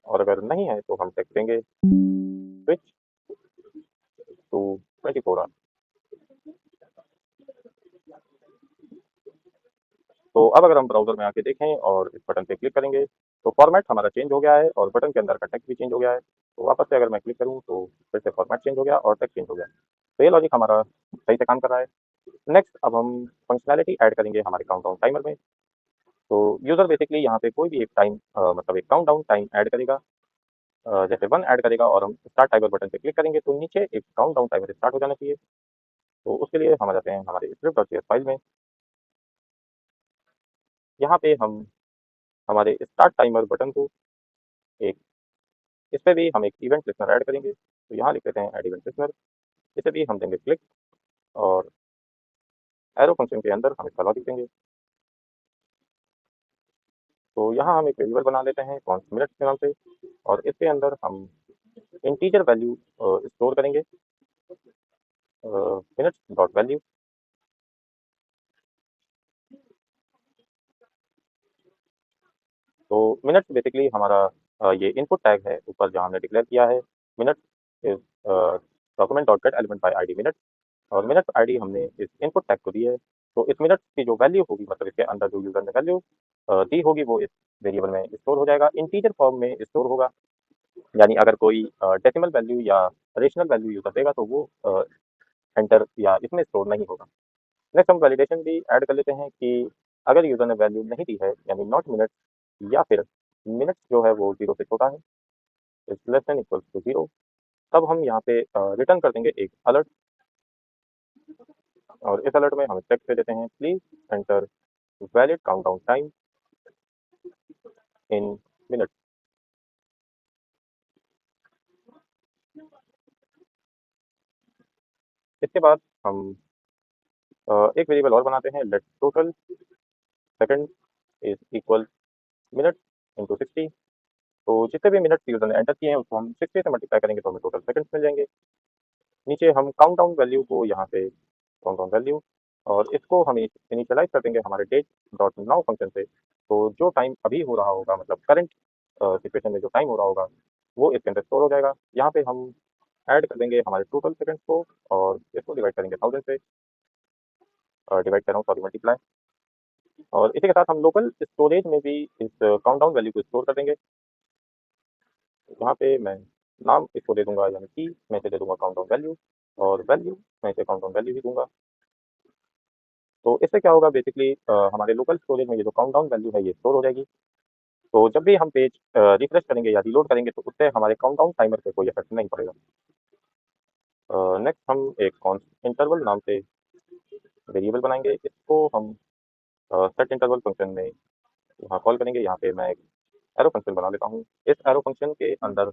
और अगर नहीं है तो हम टेक्स्ट देंगे स्विच टू 24 आवर। तो अब अगर हम ब्राउज़र में आके देखें और इस बटन पे क्लिक करेंगे, तो फॉर्मेट हमारा चेंज हो गया है और बटन के अंदर का टेक्स्ट भी चेंज हो गया है। तो वापस से अगर मैं क्लिक करूँ तो फिर से फॉर्मेट चेंज हो गया और टेक्स्ट चेंज हो गया। तो ये लॉजिक हमारा सही से काम कर रहा है। नेक्स्ट अब हम फंक्शनैलिटी ऐड करेंगे हमारे काउंटडाउन टाइमर में। तो यूज़र बेसिकली यहाँ पे कोई भी एक टाइम मतलब एक काउंटडाउन टाइम ऐड करेगा। जैसे 1 ऐड करेगा और हम स्टार्ट टाइमर बटन पे क्लिक करेंगे तो नीचे एक काउंटडाउन टाइमर स्टार्ट हो जाना चाहिए। तो उसके लिए हम आ जाते हैं हमारे script.cs फाइल में। यहाँ पे हम हमारे स्टार्ट टाइमर बटन को एक इस पे भी हम एक इवेंट लिस्टनर ऐड करेंगे। तो यहाँ लिख देते हैं ऐड इवेंट लिस्टनर, इसे भी हम देंगे क्लिक, और एरो फंक्शन के अंदर हम इसका लॉजिक देंगे। तो यहाँ हम एक वेरिएबल बना लेते हैं कौन मिनट्स के नाम से, और इसके अंदर हम इंटीजर वैल्यू स्टोर करेंगे, मिनट्स डॉट वैल्यू। तो मिनट्स बेसिकली हमारा ये इनपुट टैग है ऊपर जहाँ हमने डिक्लेयर किया है। Minutes is document dot gate element by ID minutes, और मिनट्स आईडी हमने इस इनपुट टैग को दी है। तो इस मिनट्स की जो वैल्यू होगी, मतलब इसके अंदर जो यूजर ने वैल्यू दी होगी, वो इस वेरिएबल में स्टोर हो जाएगा, इंटीजर फॉर्म में स्टोर होगा। यानी अगर कोई डेसिमल वैल्यू या रेशनल वैल्यू यूजर देगा तो वो एंटर या इसमें स्टोर नहीं होगा। नेक्स्ट हम वैलिडेशन भी ऐड कर लेते हैं कि अगर यूजर ने वैल्यू नहीं दी है, यानी नॉट मिनट, या फिर मिनट्स जो है वो 0 से छोटा है, is less than equals to 0, तब हम यहाँ पे रिटर्न कर देंगे एक अलर्ट। और इस अलर्ट में हम टेक्स्ट दे देते हैं please enter valid countdown time in minute. इसके बाद हम एक वेरिएबल और बनाते हैं, let total second is equal minute into 60। तो जितने भी मिनट्स यूजर ने एंटर किए हैं उसको हम 60 से मल्टीप्लाई करेंगे तो हमें टोटल सेकंड्स मिल जाएंगे। नीचे हम काउंटडाउन वैल्यू को यहाँ पे काउंटडाउन वैल्यू, और इसको हम इनिशियलाइज कर देंगे हमारे डेट डॉट नाउ फंक्शन से। तो जो टाइम अभी हो रहा होगा, मतलब करंट सिचुएशन में जो टाइम हो रहा होगा, वो इसके अंदर स्टोर हो जाएगा। यहाँ पे हम ऐड कर देंगे हमारे टोटल सेकंड्स को, और इसको डिवाइड करेंगे 1000 से, डिवाइड कर रहा हूँ सॉरी मल्टीप्लाई। और इसी के साथ हम लोकल स्टोरेज में भी इस काउंटडाउन वैल्यू को स्टोर कर देंगे। यहाँ पे मैं नाम इसको दे दूंगा, यानी कि मैं इसे दे दूंगा काउंटडाउन वैल्यू, और वैल्यू मैं इसे काउंटडाउन वैल्यू ही दूंगा। तो इससे क्या होगा, बेसिकली हमारे लोकल स्टोरेज में ये जो काउंटडाउन वैल्यू है ये स्टोर हो जाएगी। तो जब भी हम पेज रिफ्रेश करेंगे या रीलोड करेंगे तो उससे हमारे काउंटडाउन टाइमर पे कोई इफेक्ट नहीं पड़ेगा। नेक्स्ट हम एक कॉन्स्ट इंटरवल नाम से वेरिएबल बनाएंगे, इसको हम सेट इंटरवल फंक्शन में यहाँ कॉल करेंगे। यहाँ पे मैं एक एरो फंक्शन बना लेता हूँ। इस एरो फंक्शन के अंदर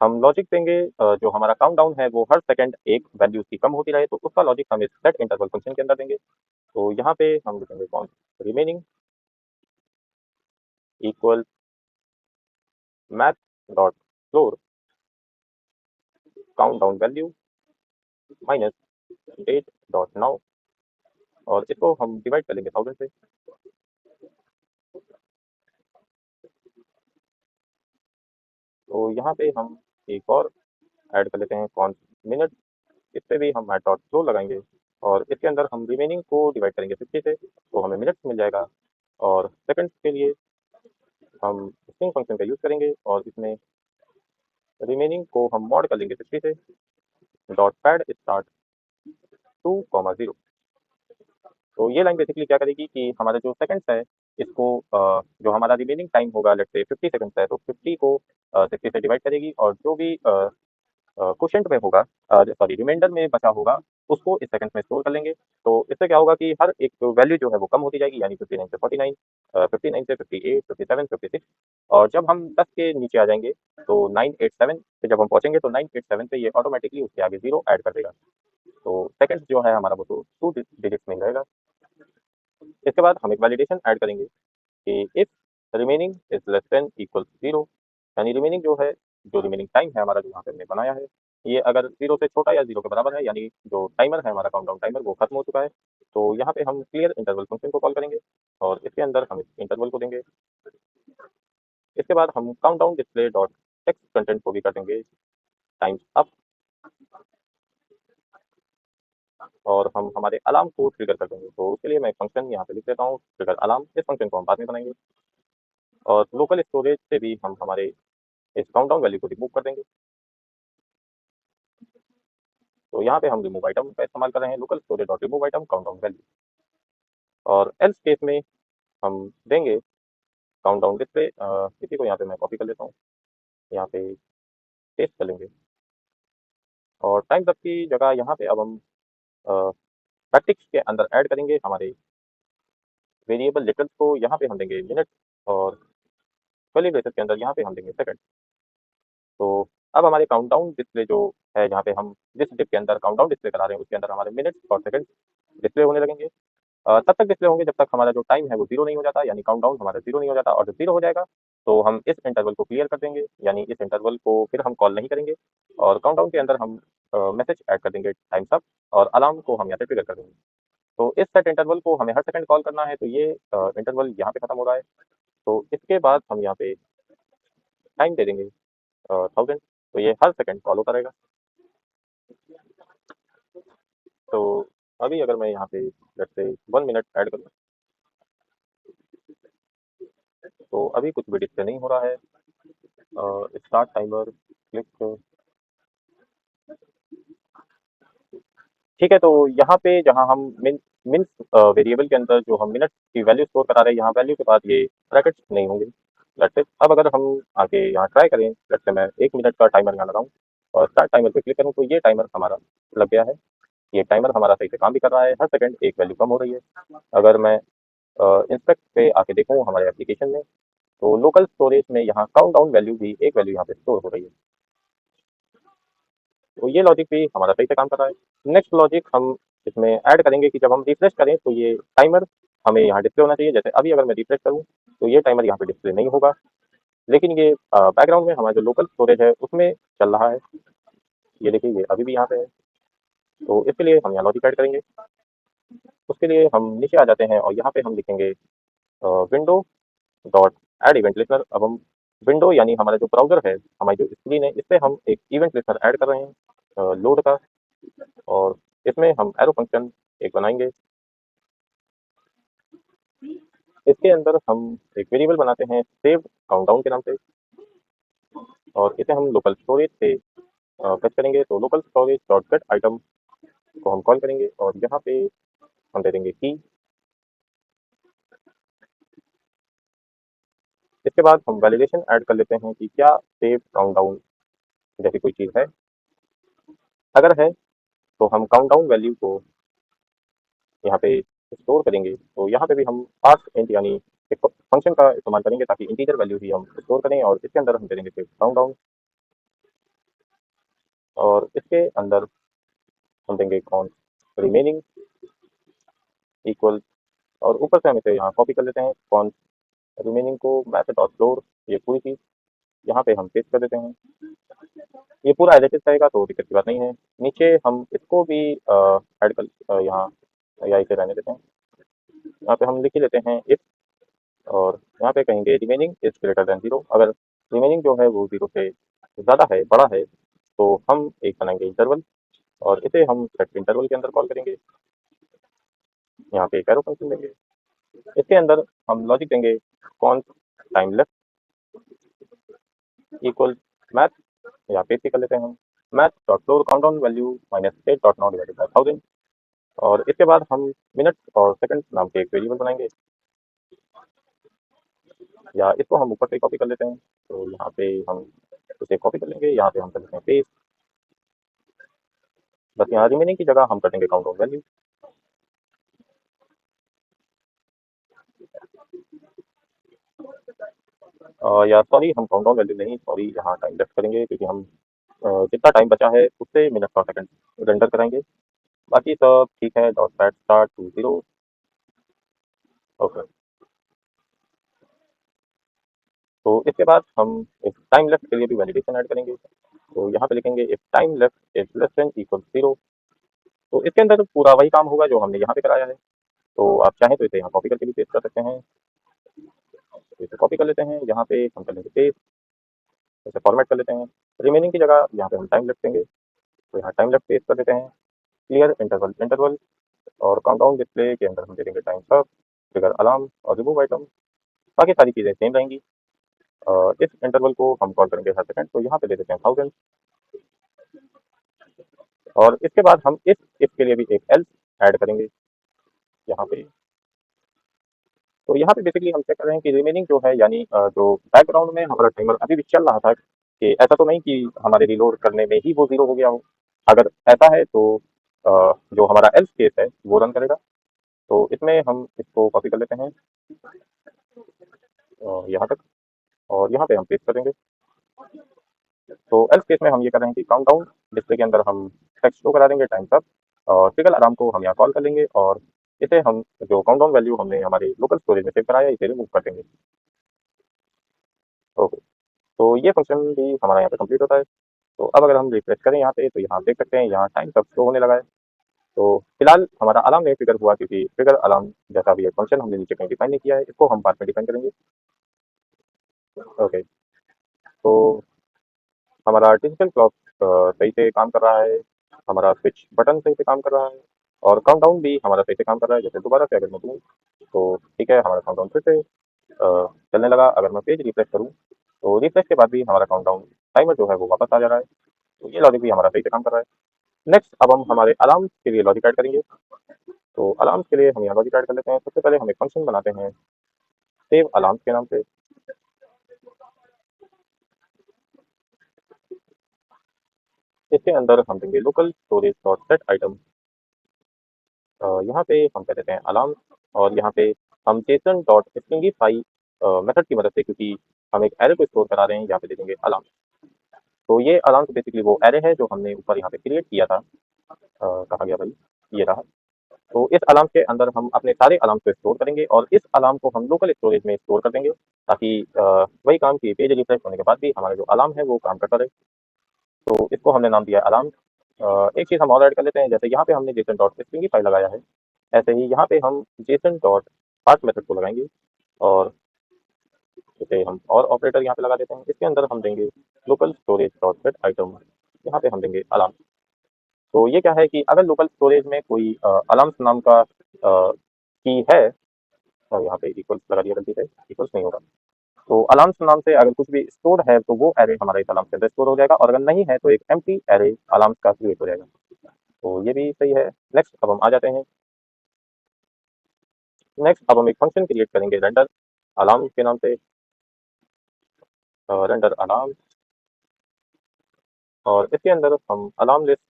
हम लॉजिक देंगे, जो हमारा काउंटडाउन है वो हर सेकंड एक वैल्यू की कम होती रहे, तो उसका लॉजिक हम इस सेट इंटरवल फंक्शन के अंदर देंगे। तो यहाँ पे हम लिखेंगे const remaining equal math dot floor countdown value minus date dot now, और इसको हम डिवाइड कर लेंगे 1000 से। तो यहाँ पे हम एक और ऐड कर लेते हैं कॉन्स्ट मिनट, इस पे भी हम मैथ डॉट फ्लो लगाएंगे, और इसके अंदर हम रिमेनिंग को डिवाइड करेंगे 60 से, तो हमें मिनट्स मिल जाएगा। और सेकंड्स के लिए हम स्ट्रिंग फंक्शन का यूज़ करेंगे, और इसमें रिमेनिंग को हम मॉड कर लेंगे 60 से, डॉट पैड स्टार्ट 2,0। तो ये लाइन बेसिकली क्या करेगी कि हमारे जो सेकंड्स है इसको जो हमारा रिमेनिंग टाइम होगा, लेट्स से 50 सेकंड्स है, तो 50 को 60 से डिवाइड करेगी और जो भी क्वोशिएंट में होगा, सॉरी रिमाइंडर में बचा होगा, उसको इस सेकंड्स में स्टोर कर लेंगे। तो इससे क्या होगा कि हर एक वैल्यू जो है वो कम होती जाएगी, यानी 59 से 49, 59 से 58, 57, 56, और जब हम 10 के नीचे आ जाएंगे तो 987 पे जब हम पहुंचेंगे तो 987 पे ये ऑटोमेटिकली उसके आगे 0 ऐड कर देगा। तो सेकंड्स जो है हमारा वो तो 2 डिजिट्स में ही रहेगा। इसके बाद हम एक वैलिडेशन ऐड करेंगे कि if remaining is less than equal 0, यानी रिमेनिंग जो है, जो रिमेनिंग टाइम है हमारा जो यहाँ पे हमने बनाया है, ये अगर 0 से छोटा या 0 के बराबर है, यानी जो टाइमर है हमारा काउंटडाउन टाइमर वो खत्म हो चुका है, तो यहाँ पे हम क्लियर इंटरवल फंक्शन को कॉल करेंगे और इसके अंदर हम इस इंटरवल को देंगे। इसके बाद हम countdown display dot text content को भी कर देंगे टाइम्स अप, और हम हमारे अलार्म को ट्रिगर कर देंगे। तो उसके लिए मैं एक फंक्शन यहाँ पे लिख देता हूँ, ट्रिगर अलार्म। इस फंक्शन को हम बाद में बनाएंगे और लोकल स्टोरेज से भी हम हमारे इस काउंटडाउन वैल्यू को रिमूव कर देंगे। तो यहाँ पे हम रिमूव आइटम का इस्तेमाल कर रहे हैं, local storage dot remove item countdown value. और एल्स केस में हम देंगे काउंटडाउन डिस्प्ले, इसी को यहाँ पे मैं कॉपी कर लेता हूँ, यहाँ पे पेस्ट कर लेंगे और टाइम तक की जगह यहाँ पे अब हम प्रैक्टिस के अंदर ऐड करेंगे हमारे वेरिएबल लिटल्स को। यहाँ पे हम देंगे मिनट और कर्ली ब्रेसेस के अंदर यहाँ पे हम देंगे सेकंड। तो अब हमारे काउंटडाउन डिस्प्ले जो है, जहाँ पे हम जिस डिप के अंदर काउंटडाउन डिस्प्ले करा रहे हैं उसके अंदर हमारे मिनट और सेकंड डिस्प्ले होने लगेंगे। तब तक डिस्प्ले होंगे जब तक हमारा जो टाइम है वो 0 नहीं हो जाता, यानी काउंटडाउन हमारा 0 नहीं हो जाता। और जब 0 हो जाएगा तो हम इस इंटरवल को क्लियर कर देंगे, यानी इस इंटरवल को फिर हम कॉल नहीं करेंगे और काउंटडाउन के अंदर हम मैसेज ऐड कर देंगे टाइम्स अप, और अलार्म को हम यहाँ पे ट्रिगर कर देंगे। तो इस सेट इंटरवल को हमें हर सेकंड कॉल करना है, तो ये इंटरवल यहाँ पे खत्म हो रहा है। तो इसके बाद हम यहाँ पे टाइम दे देंगे 1000, तो ये हर सेकंड कॉल होता रहेगा। तो अभी अगर मैं यहाँ पे लेट्स से 1 मिनट ऐड करूँ तो अभी कुछ भी डिस्प्ले नहीं हो रहा है। स्टार्ट टाइमर क्लिक, ठीक है। तो यहाँ पे जहाँ हम मिन वेरिएबल के अंदर जो हम मिनट की वैल्यू स्टोर करा रहे हैं, यहाँ वैल्यू के बाद ये ब्रैकेट्स नहीं होंगे। लेट्स से अब अगर हम आगे यहाँ ट्राई करें, लेट्स से मैं 1 मिनट का टाइमर यहाँ लगाऊँ और स्टार्ट टाइमर पे क्लिक करूँ, तो ये टाइमर हमारा लग गया है। ये टाइमर हमारा सही से काम भी कर रहा है, हर सेकंड एक वैल्यू कम हो रही है। अगर मैं इंस्पेक्ट पे आके देखूँ हमारे एप्लीकेशन में, तो लोकल स्टोरेज में यहाँ काउंटडाउन वैल्यू भी एक वैल्यू यहाँ पे स्टोर हो रही है। तो ये लॉजिक भी हमारा सही से काम कर रहा है। नेक्स्ट लॉजिक हम इसमें ऐड करेंगे कि जब हम रिफ्रेश करें तो ये टाइमर हमें यहाँ डिस्प्ले होना चाहिए। जैसे अभी अगर मैं रिफ्रेश करूँ तो ये टाइमर यहाँ पे डिस्प्ले नहीं होगा, लेकिन ये बैकग्राउंड में हमारा जो लोकल स्टोरेज है उसमें चल रहा है। ये देखिए ये अभी भी यहाँ पे है। तो इसके लिए हम यहाँ लॉजिक ऐड करेंगे। उसके लिए हम नीचे आ जाते हैं और यहाँ पे हम लिखेंगे window dot add event listener. अब हम विंडो यानी हमारा जो ब्राउजर है, हमारी जो स्क्रीन है, इस पे हम एक इवेंट लिस्नर ऐड कर रहे हैं लोड का, और इसमें हम एरो फंक्शन एक बनाएंगे। इसके अंदर हम एक वेरिएबल बनाते हैं सेव काउंटडाउन के नाम से, और इसे हम लोकल स्टोरेज से फेच करेंगे। तो local storage dot gate item को हम कॉल करेंगे और यहाँ पे हम दे देंगे की। इसके बाद हम वैलिडेशन ऐड कर लेते हैं कि क्या सेव काउंटडाउन जैसी कोई चीज़ है। अगर है तो हम काउंटडाउन वैल्यू को यहाँ पे स्टोर करेंगे। तो यहाँ पे भी हम पार्स इंट यानी एक फंक्शन का इस्तेमाल करेंगे ताकि इंटीजर वैल्यू ही हम स्टोर करें, और इसके अंदर हम दे देंगे काउंटडाउन, और इसके अंदर हम देंगे काउंट रिमेनिंग इक्वल, और ऊपर से हम इसे यहाँ कॉपी कर लेते हैं काउंट रिमेनिंग को मैथ डॉट फ्लोर, ये पूरी चीज़ यहाँ पे हम पेस्ट कर देते हैं। ये पूरा एज इट इज रहेगा तो दिक्कत की बात नहीं है। नीचे हम इसको भी ऐड कर यहाँ या इसे रहने देते हैं। यहाँ पे हम लिख ही लेते हैं इफ, और यहाँ पे कहेंगे रिमेनिंग इज ग्रेटर देन 0। अगर रिमेनिंग जो है वो 0 से ज़्यादा है, बड़ा है, तो हम एक बनाएंगे इंटरवल और इसे हम सेट इंटरवल के अंदर कॉल करेंगे। यहाँ पे एक एरो फंक्शन देंगे। इसके अंदर हम लॉजिक देंगे cons time left equal math, यहाँ पे कर लेते हैं हम math dot floor countdown value minus state dot not divided by 1000, और इसके बाद हम मिनट और सेकंड नाम के एक वेरिएबल बनाएंगे। या इसको हम ऊपर से कॉपी कर लेते हैं। तो यहाँ पे हम इसे कॉपी कर लेंगे, यहाँ पे हम कर लेते हैं पेस्ट। बस यहाँ रिमेनिंग की जगह हम कर देंगे काउंट ऑन वैल्यू। या सॉरी, हम काउंट ऑन वैल्यू नहीं, सॉरी, यहाँ टाइम लेफ्ट करेंगे क्योंकि हम जितना टाइम बचा है उससे मिनट और सेकंड रेंडर कराएंगे। बाकी सब ठीक है। Dot pad start to 0। Okay. तो इसके बाद हम इस टाइम लेफ्ट के लिए भी वैलिडेशन ऐड करेंगे। तो यहाँ पे लिखेंगे if time left is less than equal 0। तो इसके अंदर पूरा वही काम होगा जो हमने यहाँ पे कराया है। तो आप चाहें तो इसे यहाँ कॉपी करके भी पेस्ट कर सकते हैं। तो इसे कॉपी कर लेते हैं, यहाँ पे हम कर लेंगे पेस्ट, इसे फॉर्मेट कर लेते हैं। रिमेनिंग की जगह यहाँ पे हम टाइम लेफ्ट देंगे, तो यहाँ टाइम लेफ्ट पेस्ट कर देते हैं। क्लियर इंटरवल इंटरवल, और काउंटडाउन डिस्प्ले के अंदर हम दे देंगे टाइम सब, ट्रिगर अलार्म और रिमूव आइटम। बाकी सारी चीज़ें सेम रहेंगी। इस इंटरवल को हम कॉल करेंगे हर सेकंड, तो यहाँ पे दे देते हैं 1000। और इसके बाद हम इस इफ के लिए भी एक एल्स ऐड करेंगे यहाँ पे। तो यहाँ पे बेसिकली हम चेक कर रहे हैं कि रिमेनिंग जो है, यानी जो बैकग्राउंड में हमारा टाइमर अभी भी चल रहा था, कि ऐसा तो नहीं कि हमारे रिलोड करने में ही वो 0 हो गया हो। अगर ऐसा है तो जो हमारा एल्स केस है वो रन करेगा। तो इसमें हम इसको कॉपी कर लेते हैं यहाँ तक, और यहाँ पे हम पेस्ट करेंगे। तो एल्स केस में हम ये कर रहे हैं कि काउंटडाउन डिस्प्ले के अंदर हम टेक्स्ट शो करा देंगे टाइम तक, और ट्रिगर अलार्म को हम यहाँ कॉल कर लेंगे, और इसे हम जो काउंटडाउन वैल्यू हमने हमारे लोकल स्टोरेज में सेव कराया इसे रिमूव कर देंगे। ओके। तो ये फंक्शन भी हमारा यहाँ पे कंप्लीट होता है। तो अब अगर हम रिफ्रेश करें यहाँ पे, तो यहाँ देख सकते हैं यहाँ टाइम तक शो होने लगा है। तो फिलहाल हमारा अलार्म नहीं ट्रिगर हुआ, क्योंकि ट्रिगर अलार्म जैसा भी एक फंक्शन हमने नीचे कहीं डिफाइन नहीं किया है, इसको हम बाद में डिफाइन करेंगे। ओके। तो हमारा डिजिटल क्लॉक सही से काम कर रहा है, हमारा स्विच बटन सही से काम कर रहा है, और काउंटडाउन भी हमारा सही से काम कर रहा है। जैसे दोबारा से अगर मैं दूँ, तो ठीक है, हमारा काउंटडाउन फिर से चलने लगा। अगर मैं पेज रिफ्रेश करूँ, तो रिफ्रेश के बाद भी हमारा काउंटडाउन टाइमर जो है वो वापस आ जा रहा है। तो ये लॉजिक भी हमारा सही से काम कर रहा है। नेक्स्ट, अब हम हमारे अलार्म के लिए लॉजिक ऐड करेंगे। तो अलार्म के लिए हम यहाँ लॉजिक ऐड कर लेते हैं। सबसे पहले हम एक फंक्शन बनाते हैं सेव अलार्म के नाम से। इसके अंदर हम देंगे local storage dot set item. यहाँ पे हम कह देते हैं अलार्म, और यहाँ पे हम जेसन डॉट स्ट्रिंगिफाई मेथड की मदद से, क्योंकि हम एक एरे को स्टोर करा रहे हैं, यहाँ पे दे देंगे अलार्म। तो ये अलार्म बेसिकली वो एरे है जो हमने ऊपर यहाँ पे क्रिएट किया था। कहाँ गया भाई, ये रहा। तो इस अलार्म के अंदर हम अपने सारे अलार्म को स्टोर करेंगे, और इस अलार्म को हम लोकल स्टोरेज में स्टोर कर देंगे, ताकि वही काम की पेज रिफ्रेश होने के बाद भी हमारा जो अलार्म है वो काम करता रहे। तो इसको हमने नाम दिया अलार्म। एक चीज़ हम और ऐड कर लेते हैं, जैसे यहाँ पे हमने जेसन डॉट स्ट्रिंगिफाई लगाया है, ऐसे ही यहाँ पे हम जेसन डॉट पार्ट मेथड को लगाएंगे, और इसे हम और ऑपरेटर यहाँ पे लगा देते हैं। इसके अंदर हम देंगे local storage dot set item, यहाँ पे हम देंगे अलार्म। तो ये क्या है कि अगर लोकल स्टोरेज में कोई अलार्म्स नाम का की है, और यहाँ पे इक्वल्स लगा दिया गलती से, इक्वल्स नहीं होगा। तो अलार्म्स नाम से अगर कुछ भी स्टोर है, तो वो एरे हमारा इस अलार्म के अंदर स्टोर हो जाएगा, और अगर नहीं है तो एक एम्प्टी एरे अलार्म्स का क्रिएट हो जाएगा। तो ये भी सही है। नेक्स्ट, अब हम आ जाते हैं। नेक्स्ट, अब हम एक फंक्शन क्रिएट करेंगे रेंडर अलार्म के नाम से, रेंडर अलार्म, और इसके अंदर हम alarm list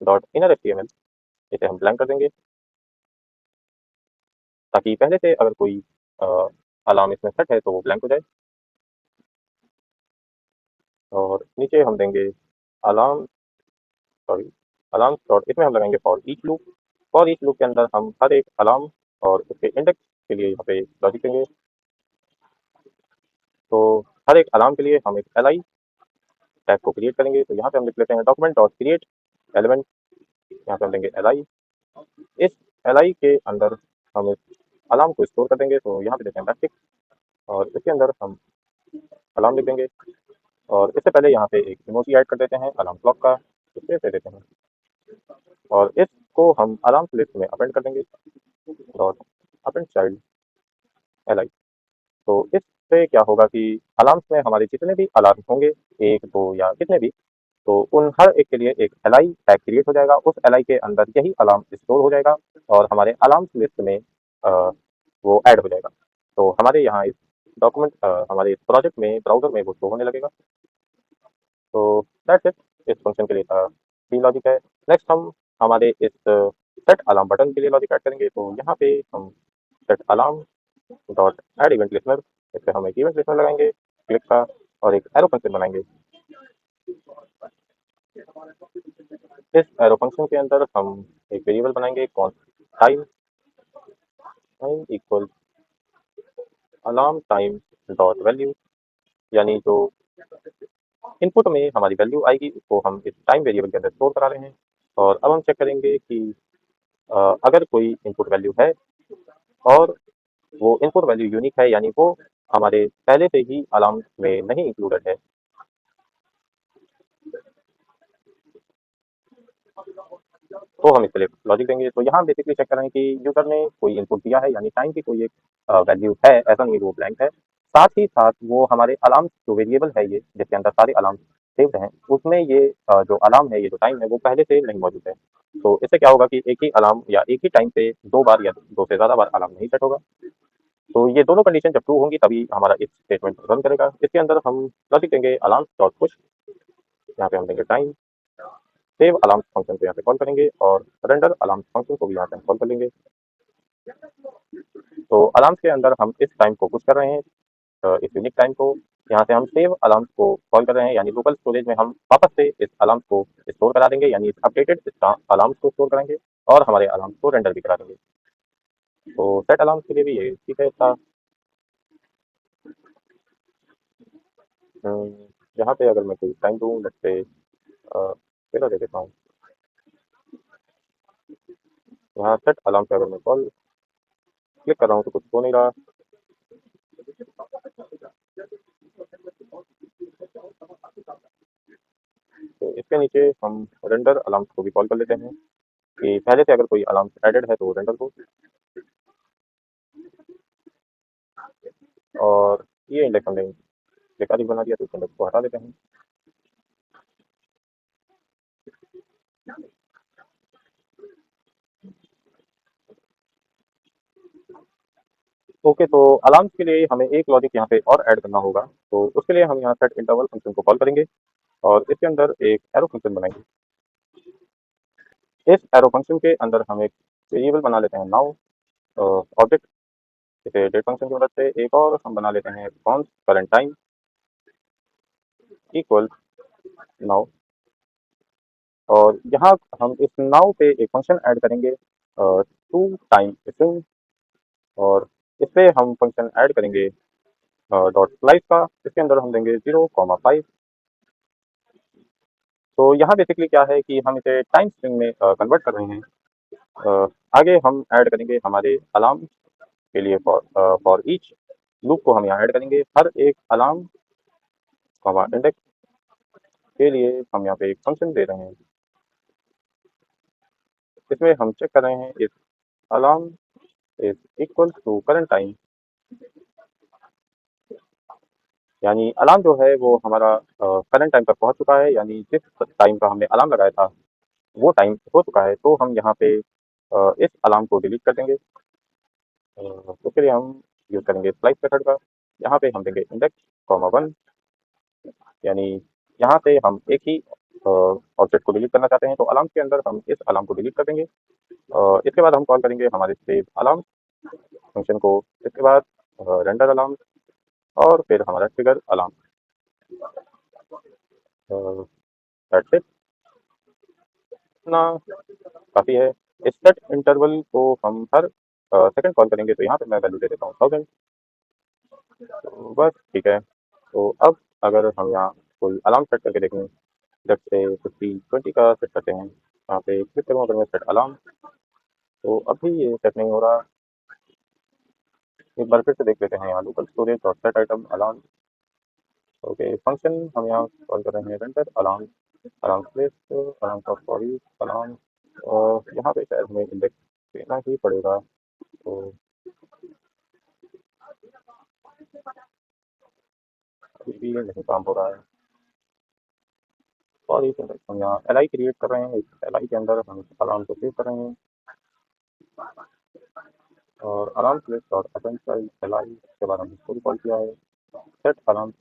dot inner HTML, इसे हम ब्लैंक कर देंगे, ताकि पहले से अगर कोई अलार्म इसमें सेट है तो वो ब्लैंक हो जाए। और नीचे हम देंगे अलार्म, सॉरी, अलार्म डॉट, इसमें हम लगाएंगे for each loop. For each loop के अंदर हम हर एक अलार्म और उसके इंडेक्स के लिए यहाँ पे लॉजिक देंगे। तो हर एक अलार्म के लिए हम एक एल आई टैग को क्रिएट करेंगे। तो यहाँ पे हम लिख लेते हैं डॉक्यूमेंट डॉट क्रिएट एलिमेंट, यहाँ पे हम देंगे एल आई। इस एल आई के अंदर हम इस अलार्म को स्टोर कर देंगे। तो यहाँ पे देते हैं बैकटिक, और इसके अंदर हम अलार्म लिख देंगे, और इससे पहले यहाँ पे एक इमोजी ऐड कर देते हैं अलार्म क्लॉक का, इसे दे देते हैं, और इसको हम अलार्म लिस्ट में अपेंड कर देंगे, dot append child L I. तो इससे क्या होगा कि अलार्म्स में हमारे जितने भी अलार्म होंगे, एक दो या कितने भी, तो उन हर एक के लिए एक एल आई टैग क्रिएट हो जाएगा। उस एल आई के अंदर यही अलार्म स्टोर हो जाएगा, और हमारे अलार्म्स लिस्ट में वो ऐड हो जाएगा। तो हमारे यहाँ इस हमारे इस प्रोजेक्ट में ब्राउज़र में वो शो होने लगेगा। तो दैट्स इट, इस फ़ंक्शन के लिए इतना ही लॉजिक है। नेक्स्ट हम हमारे इस सेट अलार्म बटन के लिए लॉजिक ऐड करेंगे। तो यहाँ पे हम set alarm dot add event listener, इस पे हम एक इवेंट लिस्टनर लगाएँगे क्लिक का और एक एरो फंक्शन बनाएँगे। इस एरो फंक्शन के अंदर हम एक वेरिएबल बनाएँगे कौन time time equal alarm time dot value, यानी जो इनपुट में हमारी वैल्यू आएगी उसको हम इस टाइम वेरिएबल के अंदर स्टोर करा रहे हैं। और अब हम चेक करेंगे कि अगर कोई इनपुट वैल्यू है और वो इनपुट वैल्यू यूनिक है, यानी वो हमारे पहले से ही अलार्म में नहीं इंक्लूडेड है, तो हम इसके लिए लॉजिक देंगे। तो यहाँ बेसिकली चेक कर रहे हैं कि यूजर ने कोई इनपुट दिया है, यानी टाइम की कोई एक वैल्यू है, ऐसा नहीं है कि वो ब्लैंक है। साथ ही साथ वो हमारे अलार्म जो वेरिएबल है ये जिसके अंदर सारे अलार्म सेव्ड हैं, उसमें ये जो अलार्म है, ये जो टाइम है वो पहले से नहीं मौजूद है। तो इससे क्या होगा कि एक ही अलार्म या एक ही टाइम पे 2 बार या 2 से ज़्यादा बार अलार्म नहीं सेट होगा। तो ये दोनों कंडीशन जब ट्रू होंगी तभी हमारा इफ स्टेटमेंट रन करेगा। इसके अंदर हम लॉजिक देंगे अलार्म डॉट पुश, यहाँ पे हम देंगे टाइम, सेव अलार्म फंक्शन को यहाँ पे कॉल करेंगे और रेंडर अलार्म फंक्शन को भी यहाँ पे कॉल कर लेंगे। तो अलार्म्स के अंदर हम इस टाइम को पुश कर रहे हैं, इस यूनिक टाइम को। यहाँ से हम सेव अलार्म्स को कॉल कर रहे हैं, यानी लोकल स्टोरेज में हम वापस से इस अलार्म को स्टोर करा देंगे, यानी इस अपडेटेड अलार्म्स को स्टोर करेंगे और हमारे अलार्म्स को रेंडर भी करा देंगे। तो सेट अलार्म्स के लिए भी ये ठीक है इसका। यहाँ पे अगर मैं कोई टाइम दूँ, लेट्स से पहला दे देता हूँ। यहाँ सेट अलार्म पे अगर मैं कॉल क्लिक कर रहा हूँ तो कुछ हो नहीं रहा। तो इसके नीचे हम रेंडर अलार्म्स को भी कॉल कर लेते हैं कि पहले से अगर कोई अलार्म एडेड है तो रेंडर हो। और ये इंडेक्स हमने बेकार ही बना दिया, तो इस इंडेक्स को हटा देते हैं। ओके, तो अलार्म्स के लिए हमें एक लॉजिक यहाँ पे और ऐड करना होगा। तो उसके लिए हम यहाँ सेट इंटरवल फंक्शन को कॉल करेंगे और इसके अंदर एक एरो फंक्शन बनाएंगे। इस एरो फंक्शन के अंदर हम एक वेरिएबल बना लेते हैं नाउ ऑब्जेक्ट, इसे डेट फंक्शन की मदद से एक और हम बना लेते हैं cons current time equal now. और यहाँ हम इस नाउ पे एक फंक्शन ऐड करेंगे टू टाइम स्ट्रिंग, और इस पे हम फंक्शन ऐड करेंगे डॉट स्लाइस का। इसके अंदर हम देंगे 0,5। तो यहाँ बेसिकली क्या है कि हम इसे टाइम स्ट्रिंग में कन्वर्ट कर रहे हैं। आगे हम ऐड करेंगे हमारे अलार्म के लिए फॉर ईच लूप को हम यहाँ ऐड करेंगे। हर एक अलार्म इंडेक्स के लिए हम यहाँ पे एक फंक्शन दे रहे हैं। इसमें हम चेक कर रहे हैं इस alarm is equal to current time, यानी अलार्म जो है वो हमारा करंट टाइम तक पहुँच चुका है, यानी जिस टाइम का हमने अलार्म लगाया था वो टाइम हो चुका है। तो हम यहाँ पे इस अलार्म को डिलीट कर देंगे। उसके लिए हम यूज़ करेंगे स्लाइस मेथड का। यहाँ पे हम देंगे इंडेक्स कॉमा 1, यानी यहाँ से हम एक ही ऑब्जेक्ट को डिलीट करना चाहते हैं, तो अलार्म के अंदर हम इस अलार्म को डिलीट कर देंगे। इसके बाद हम कॉल करेंगे हमारे सेव अलार्म फंक्शन को, इसके बाद रेंडर अलार्म और फिर हमारा ट्रिगर अलार्म। दैट्स इट, इतना काफ़ी है। इस सेट इंटरवल को हम हर सेकंड कॉल करेंगे, तो यहाँ पे मैं वैल्यू दे देता हूँ 1000। तो बस ठीक है। तो अब अगर हम यहाँ कोई अलार्म सेट करके देखें, जब से 50-20 का सेट करते हैं, यहाँ पे क्लिक करूँ अगर मैं सेट अलार्म, तो अभी ये सेट नहीं हो रहा। एक बार फिर से देख लेते हैं यहाँ लोकल स्टोरेज और set item alarm. Okay, function हम यहाँ कॉल कर रहे हैं render alarm alarm place alarm for sorry alarm, और यहाँ पे शायद हमें इंडेक्स देना ही पड़ेगा। तो अभी भी ये नहीं काम हो रहा है। सॉरी, हम यहाँ एल आई क्रिएट कर रहे हैं, इस एल आई के अंदर हम अलार्म को सेव कर रहे हैं। और alarm click dot essential ally के बाद हमने इसको भी कॉल किया है। सेट अलार्म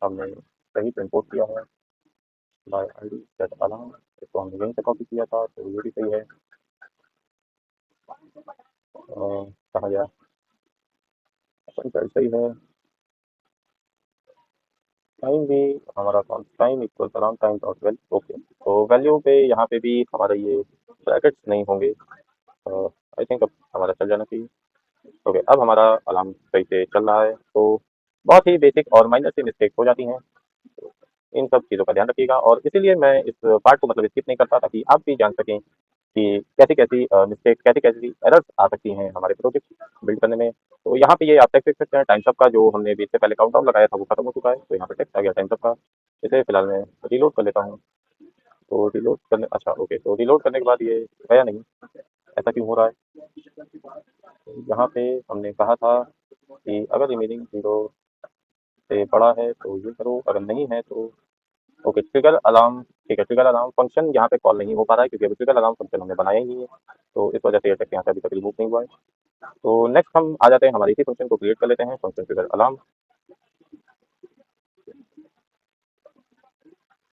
हमने सही पे इम्पोर्ट किया है बाय आईडी सेट अलार्म। इसको हमने यहीं से कॉपी किया था तो ये भी सही है। कहाँ गया? असेंशियल सही है। टाइम भी हमारा कौन time equal around time dot value okay. तो वैल्यू पे यहाँ पे भी हमारे ये ब्रैकेट्स नहीं होंगे। आई थिंक अब हमारा चल जाना चाहिए। ओके, अब हमारा अलार्म सही से चल रहा है। तो बहुत ही बेसिक और माइनर सी मिस्टेक हो जाती हैं। इन सब चीज़ों का ध्यान रखिएगा और इसीलिए मैं इस पार्ट को मतलब स्किप नहीं करता ताकि आप भी जान सकें कि कैसी-कैसी मिस्टेक कैसी-कैसी एरर्स आ सकती हैं हमारे प्रोजेक्ट बिल्ड करने में। तो यहाँ पे ये आप टेक्स्ट देख सकते हैं टाइम्स अप का जो हमने अभी इससे पहले काउंटडाउन लगाया था वो खत्म हो चुका है। तो यहाँ पे टेक्स्ट आ गया टाइम्स अप का। इसे फिलहाल मैं रीलोड कर लेता हूँ। तो रीलोड करने अच्छा ओके तो रीलोड करने के बाद ये गया नहीं, ऐसा क्यों हो रहा है? यहाँ पे हमने कहा था कि अगर रिमेनिंग 0 से बड़ा है तो ये करो, अगर नहीं है तो ओके ट्रिगर अलार्म ठीक है, ट्रिगर अलार्म फंक्शन यहाँ पे कॉल नहीं हो पा रहा है क्योंकि अभी ट्रिगर अलार्म फंक्शन हमने बनाया ही नहीं है। तो इस वजह से ये टेक्स्ट यहाँ से अभी तक रिमूव नहीं हुआ है। तो नेक्स्ट हम आ जाते हैं हमारे इसी फंक्शन को क्रिएट कर लेते हैं, फंक्शन ट्रिगर अलार्म।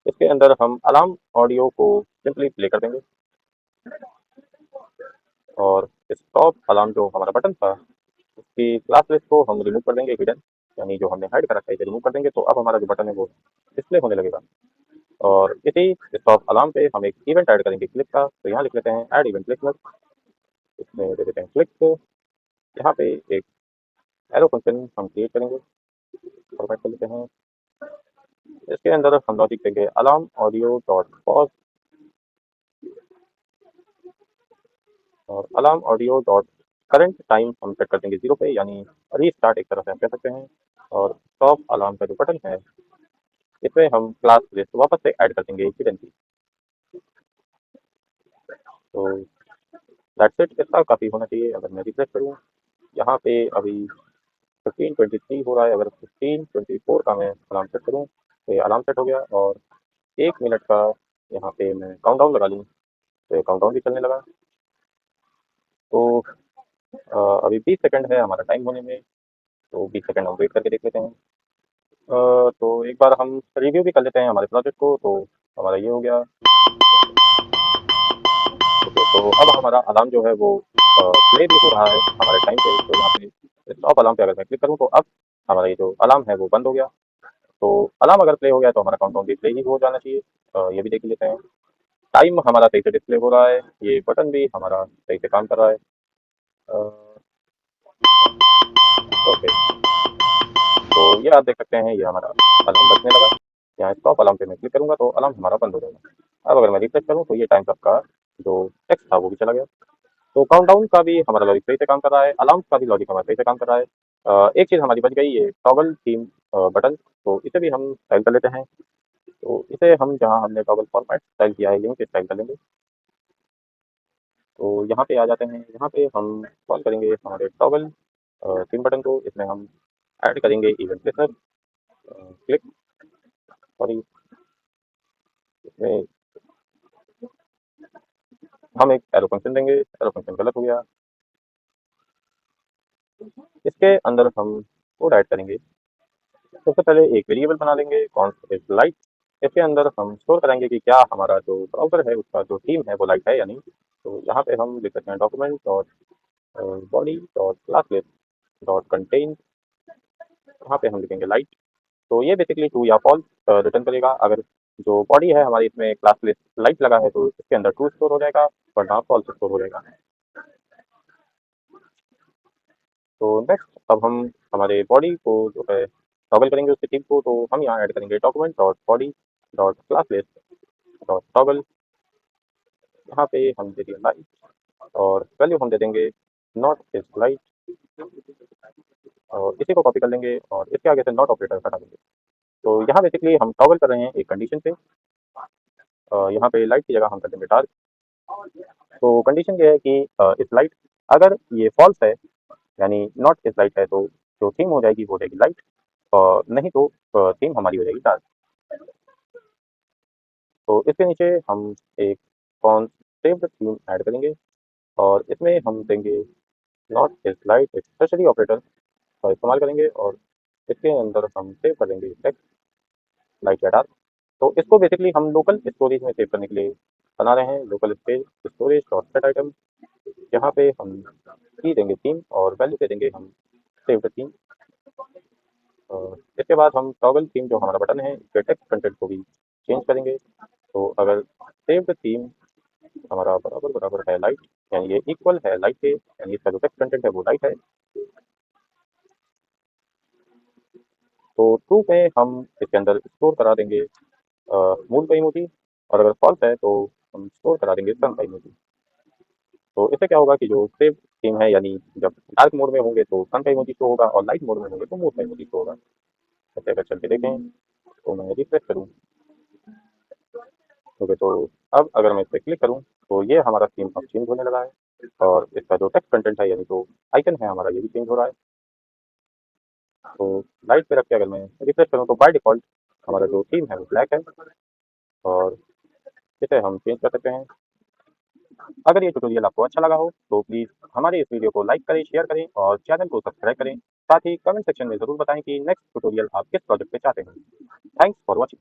इसके अंदर हम अलार्म ऑडियो को सिंपली प्ले कर देंगे और स्टॉप अलार्म जो हमारा बटन था उसकी क्लास लिस्ट को हम रिमूव कर देंगे हिडन, यानी जो हमने हाइड कर रखा है इसे रिमूव कर देंगे। तो अब हमारा जो बटन है वो डिस्प्ले होने लगेगा। और इसी स्टॉप अलार्म पे हम एक इवेंट ऐड करेंगे क्लिक का। तो यहाँ लिख लेते हैं ऐड इवेंट लिसनर, इसमें दे देते हैं क्लिक। यहाँ पे एक एरो फंक्शन हम क्रिएट करेंगे, प्रोवाइड कर लेते हैं। इसके अंदर हम लॉजिक देंगे अलार्म ऑडियो डॉट पॉज और alarm audio dot current time हम सेट कर देंगे 0 पे, यानी रीस्टार्ट एक तरह से हम कह सकते हैं। और स्टॉप अलार्म का जो बटन है इसमें हम क्लास लिस्ट वापस से ऐड कर देंगे हिडन की। तो दैट्स इट, इतना काफ़ी होना चाहिए। अगर मैं रिफ्रेश करूँ यहाँ पे अभी 15:23 हो रहा है, अगर 15:24 का मैं अलार्म सेट करूँ तो ये अलार्म सेट हो गया। और 1 मिनट का यहाँ पे मैं काउंटडाउन लगा लूँ तो ये काउंटडाउन भी चलने लगा। तो अभी 20 सेकंड है हमारा टाइम होने में। तो 20 सेकंड हम वेट करके देख लेते हैं। तो एक बार हम रिव्यू भी कर लेते हैं हमारे प्रोजेक्ट को। तो हमारा ये हो गया। ओके, तो अब हमारा अलार्म जो है वो प्ले भी हो रहा है हमारे टाइम पे। तो यहाँ पे स्टॉप अलार्म पे अगर मैं क्लिक करूँ तो अब हमारा ये जो अलार्म है वो बंद हो गया। तो अलार्म अगर प्ले हो गया तो हमारा काउंटडाउन भी प्ले ही हो जाना चाहिए। ये भी देख लेते हैं। टाइम हमारा सही से डिस्प्ले हो रहा है, ये बटन भी हमारा सही से काम कर रहा है। ओके, तो ये आप देख सकते हैं ये हमारा अलार्म बजने लगा। यहाँ स्टॉप अलार्म पे मैं क्लिक करूँगा तो अलार्म हमारा बंद हो जाएगा। अब अगर मैं रिफ्रेश करूँ तो ये टाइम का जो टेक्स्ट था वो भी चला गया। तो काउंटडाउन का भी हमारा लॉजिक सही से काम कर रहा है, अलार्म का भी लॉजिक हमारा सही से काम कर रहा है। एक चीज़ हमारी बच गई ये टॉगल थीम बटन। तो इसे भी हम स्टाइल कर लेते हैं। तो इसे हम जहाँ हमने टॉगल फॉर्मेट स्टाइल किया है यहीं पे स्टाइल कर लेंगे। तो यहाँ पे आ जाते हैं, यहाँ पे हम कॉल करेंगे हमारे टॉगल थीम बटन को। इसमें हम ऐड करेंगे इवेंट लिसनर क्लिक सॉरी, इसमें हम एक एरो फंक्शन देंगे। एरो फंक्शन गलत हो गया। इसके अंदर हम कोड ऐड करेंगे। सबसे पहले एक वेरिएबल बना लेंगे कौन इज लाइट। इसके अंदर हम स्टोर करेंगे कि क्या हमारा जो ब्राउज़र है उसका जो थीम है वो लाइट है या नहीं। तो यहाँ पे हम लिख सकते हैं document dot body dot class list dot contain. यहाँ पे हम लिखेंगे लाइट। तो ये बेसिकली ट्रू या फॉल्स रिटर्न करेगा। अगर जो बॉडी है हमारी इसमें क्लास लिस्ट लाइट लगा है तो इसके अंदर ट्रू स्टोर हो जाएगा, वरना फॉल्स स्टोर हो जाएगा। तो नेक्स्ट अब हम हमारे बॉडी को जो है टॉगल करेंगे उसके थीम को। तो हम यहाँ ऐड करेंगे document dot body dot class list dot toggle. यहाँ पे हम दे दिया लाइट और वैल्यू हम दे देंगे नॉट इज लाइट। और इसी को कॉपी कर लेंगे और इसके आगे से नॉट ऑपरेटर हटा देंगे। तो यहाँ बेसिकली हम टॉगल कर रहे हैं एक कंडीशन पे। यहाँ पे लाइट की जगह हम कर देंगे डार्क। तो कंडीशन ये है कि इस लाइट अगर ये फॉल्स है यानी नॉट इज लाइट है तो जो थीम हो जाएगी लाइट, और नहीं तो थीम हमारी हो जाएगी डार्क। तो इसके नीचे हम एक कॉन्सेप्ट थीम ऐड करेंगे। और इसमें हम देंगे नॉट इज लाइट एक टर्शरी ऑपरेटर का इस्तेमाल करेंगे और इसके अंदर हम सेव कर देंगे टेक्स्ट लाइट या डार्क। तो इसको बेसिकली हम लोकल स्टोरेज में सेव करने के लिए बना रहे हैं, local space storage dot set item. यहाँ पे हम की देंगे थीम और वैल्यू दे देंगे हम सेव्ड थीम। और इसके बाद हम टॉगल थीम जो हमारा बटन है इसके टेक्स्ट कंटेंट को भी चेंज करेंगे। तो अगर सेव्ड थीम हमारा बराबर बराबर है लाइट, यानी ये इक्वल है लाइट के, यानी इसका जो टेक्स्ट कंटेंट है वो लाइट है, तो ट्रू पे हम इसके अंदर स्टोर करा देंगे मून का इमोजी, और अगर फॉल्स है तो हम स्टोर करा देंगे सन का इमोजी। तो इससे क्या होगा कि जो सेव थीम है, यानी जब डार्क मोड में होंगे तो सन का इमोजी शो होगा और लाइट मोड में होंगे तो मून का इमोजी शो होगा। ऐसे अगर चल के देखें तो मैं रिफ्रेश करूँ, ओके, तो अब अगर मैं इस पर क्लिक करूँ तो ये हमारा थीम अब चेंज होने लगा है और इसका जो टेक्स्ट कंटेंट है यानी जो आइकन है हमारा ये भी चेंज हो रहा है। तो लाइट पे रख के अगर मैं रिफ्रेश करूँ तो बाय डिफ़ॉल्ट हमारा जो थीम है वो ब्लैक है और इसे हम चेंज कर सकते हैं। अगर ये ट्यूटोरियल आपको अच्छा लगा हो तो प्लीज़ हमारे इस वीडियो को लाइक करें, शेयर करें और चैनल को सब्सक्राइब करें। साथ ही कमेंट सेक्शन में ज़रूर बताएं कि नेक्स्ट ट्यूटोरियल आप किस प्रोजेक्ट पे चाहते हैं। Thanks for watching.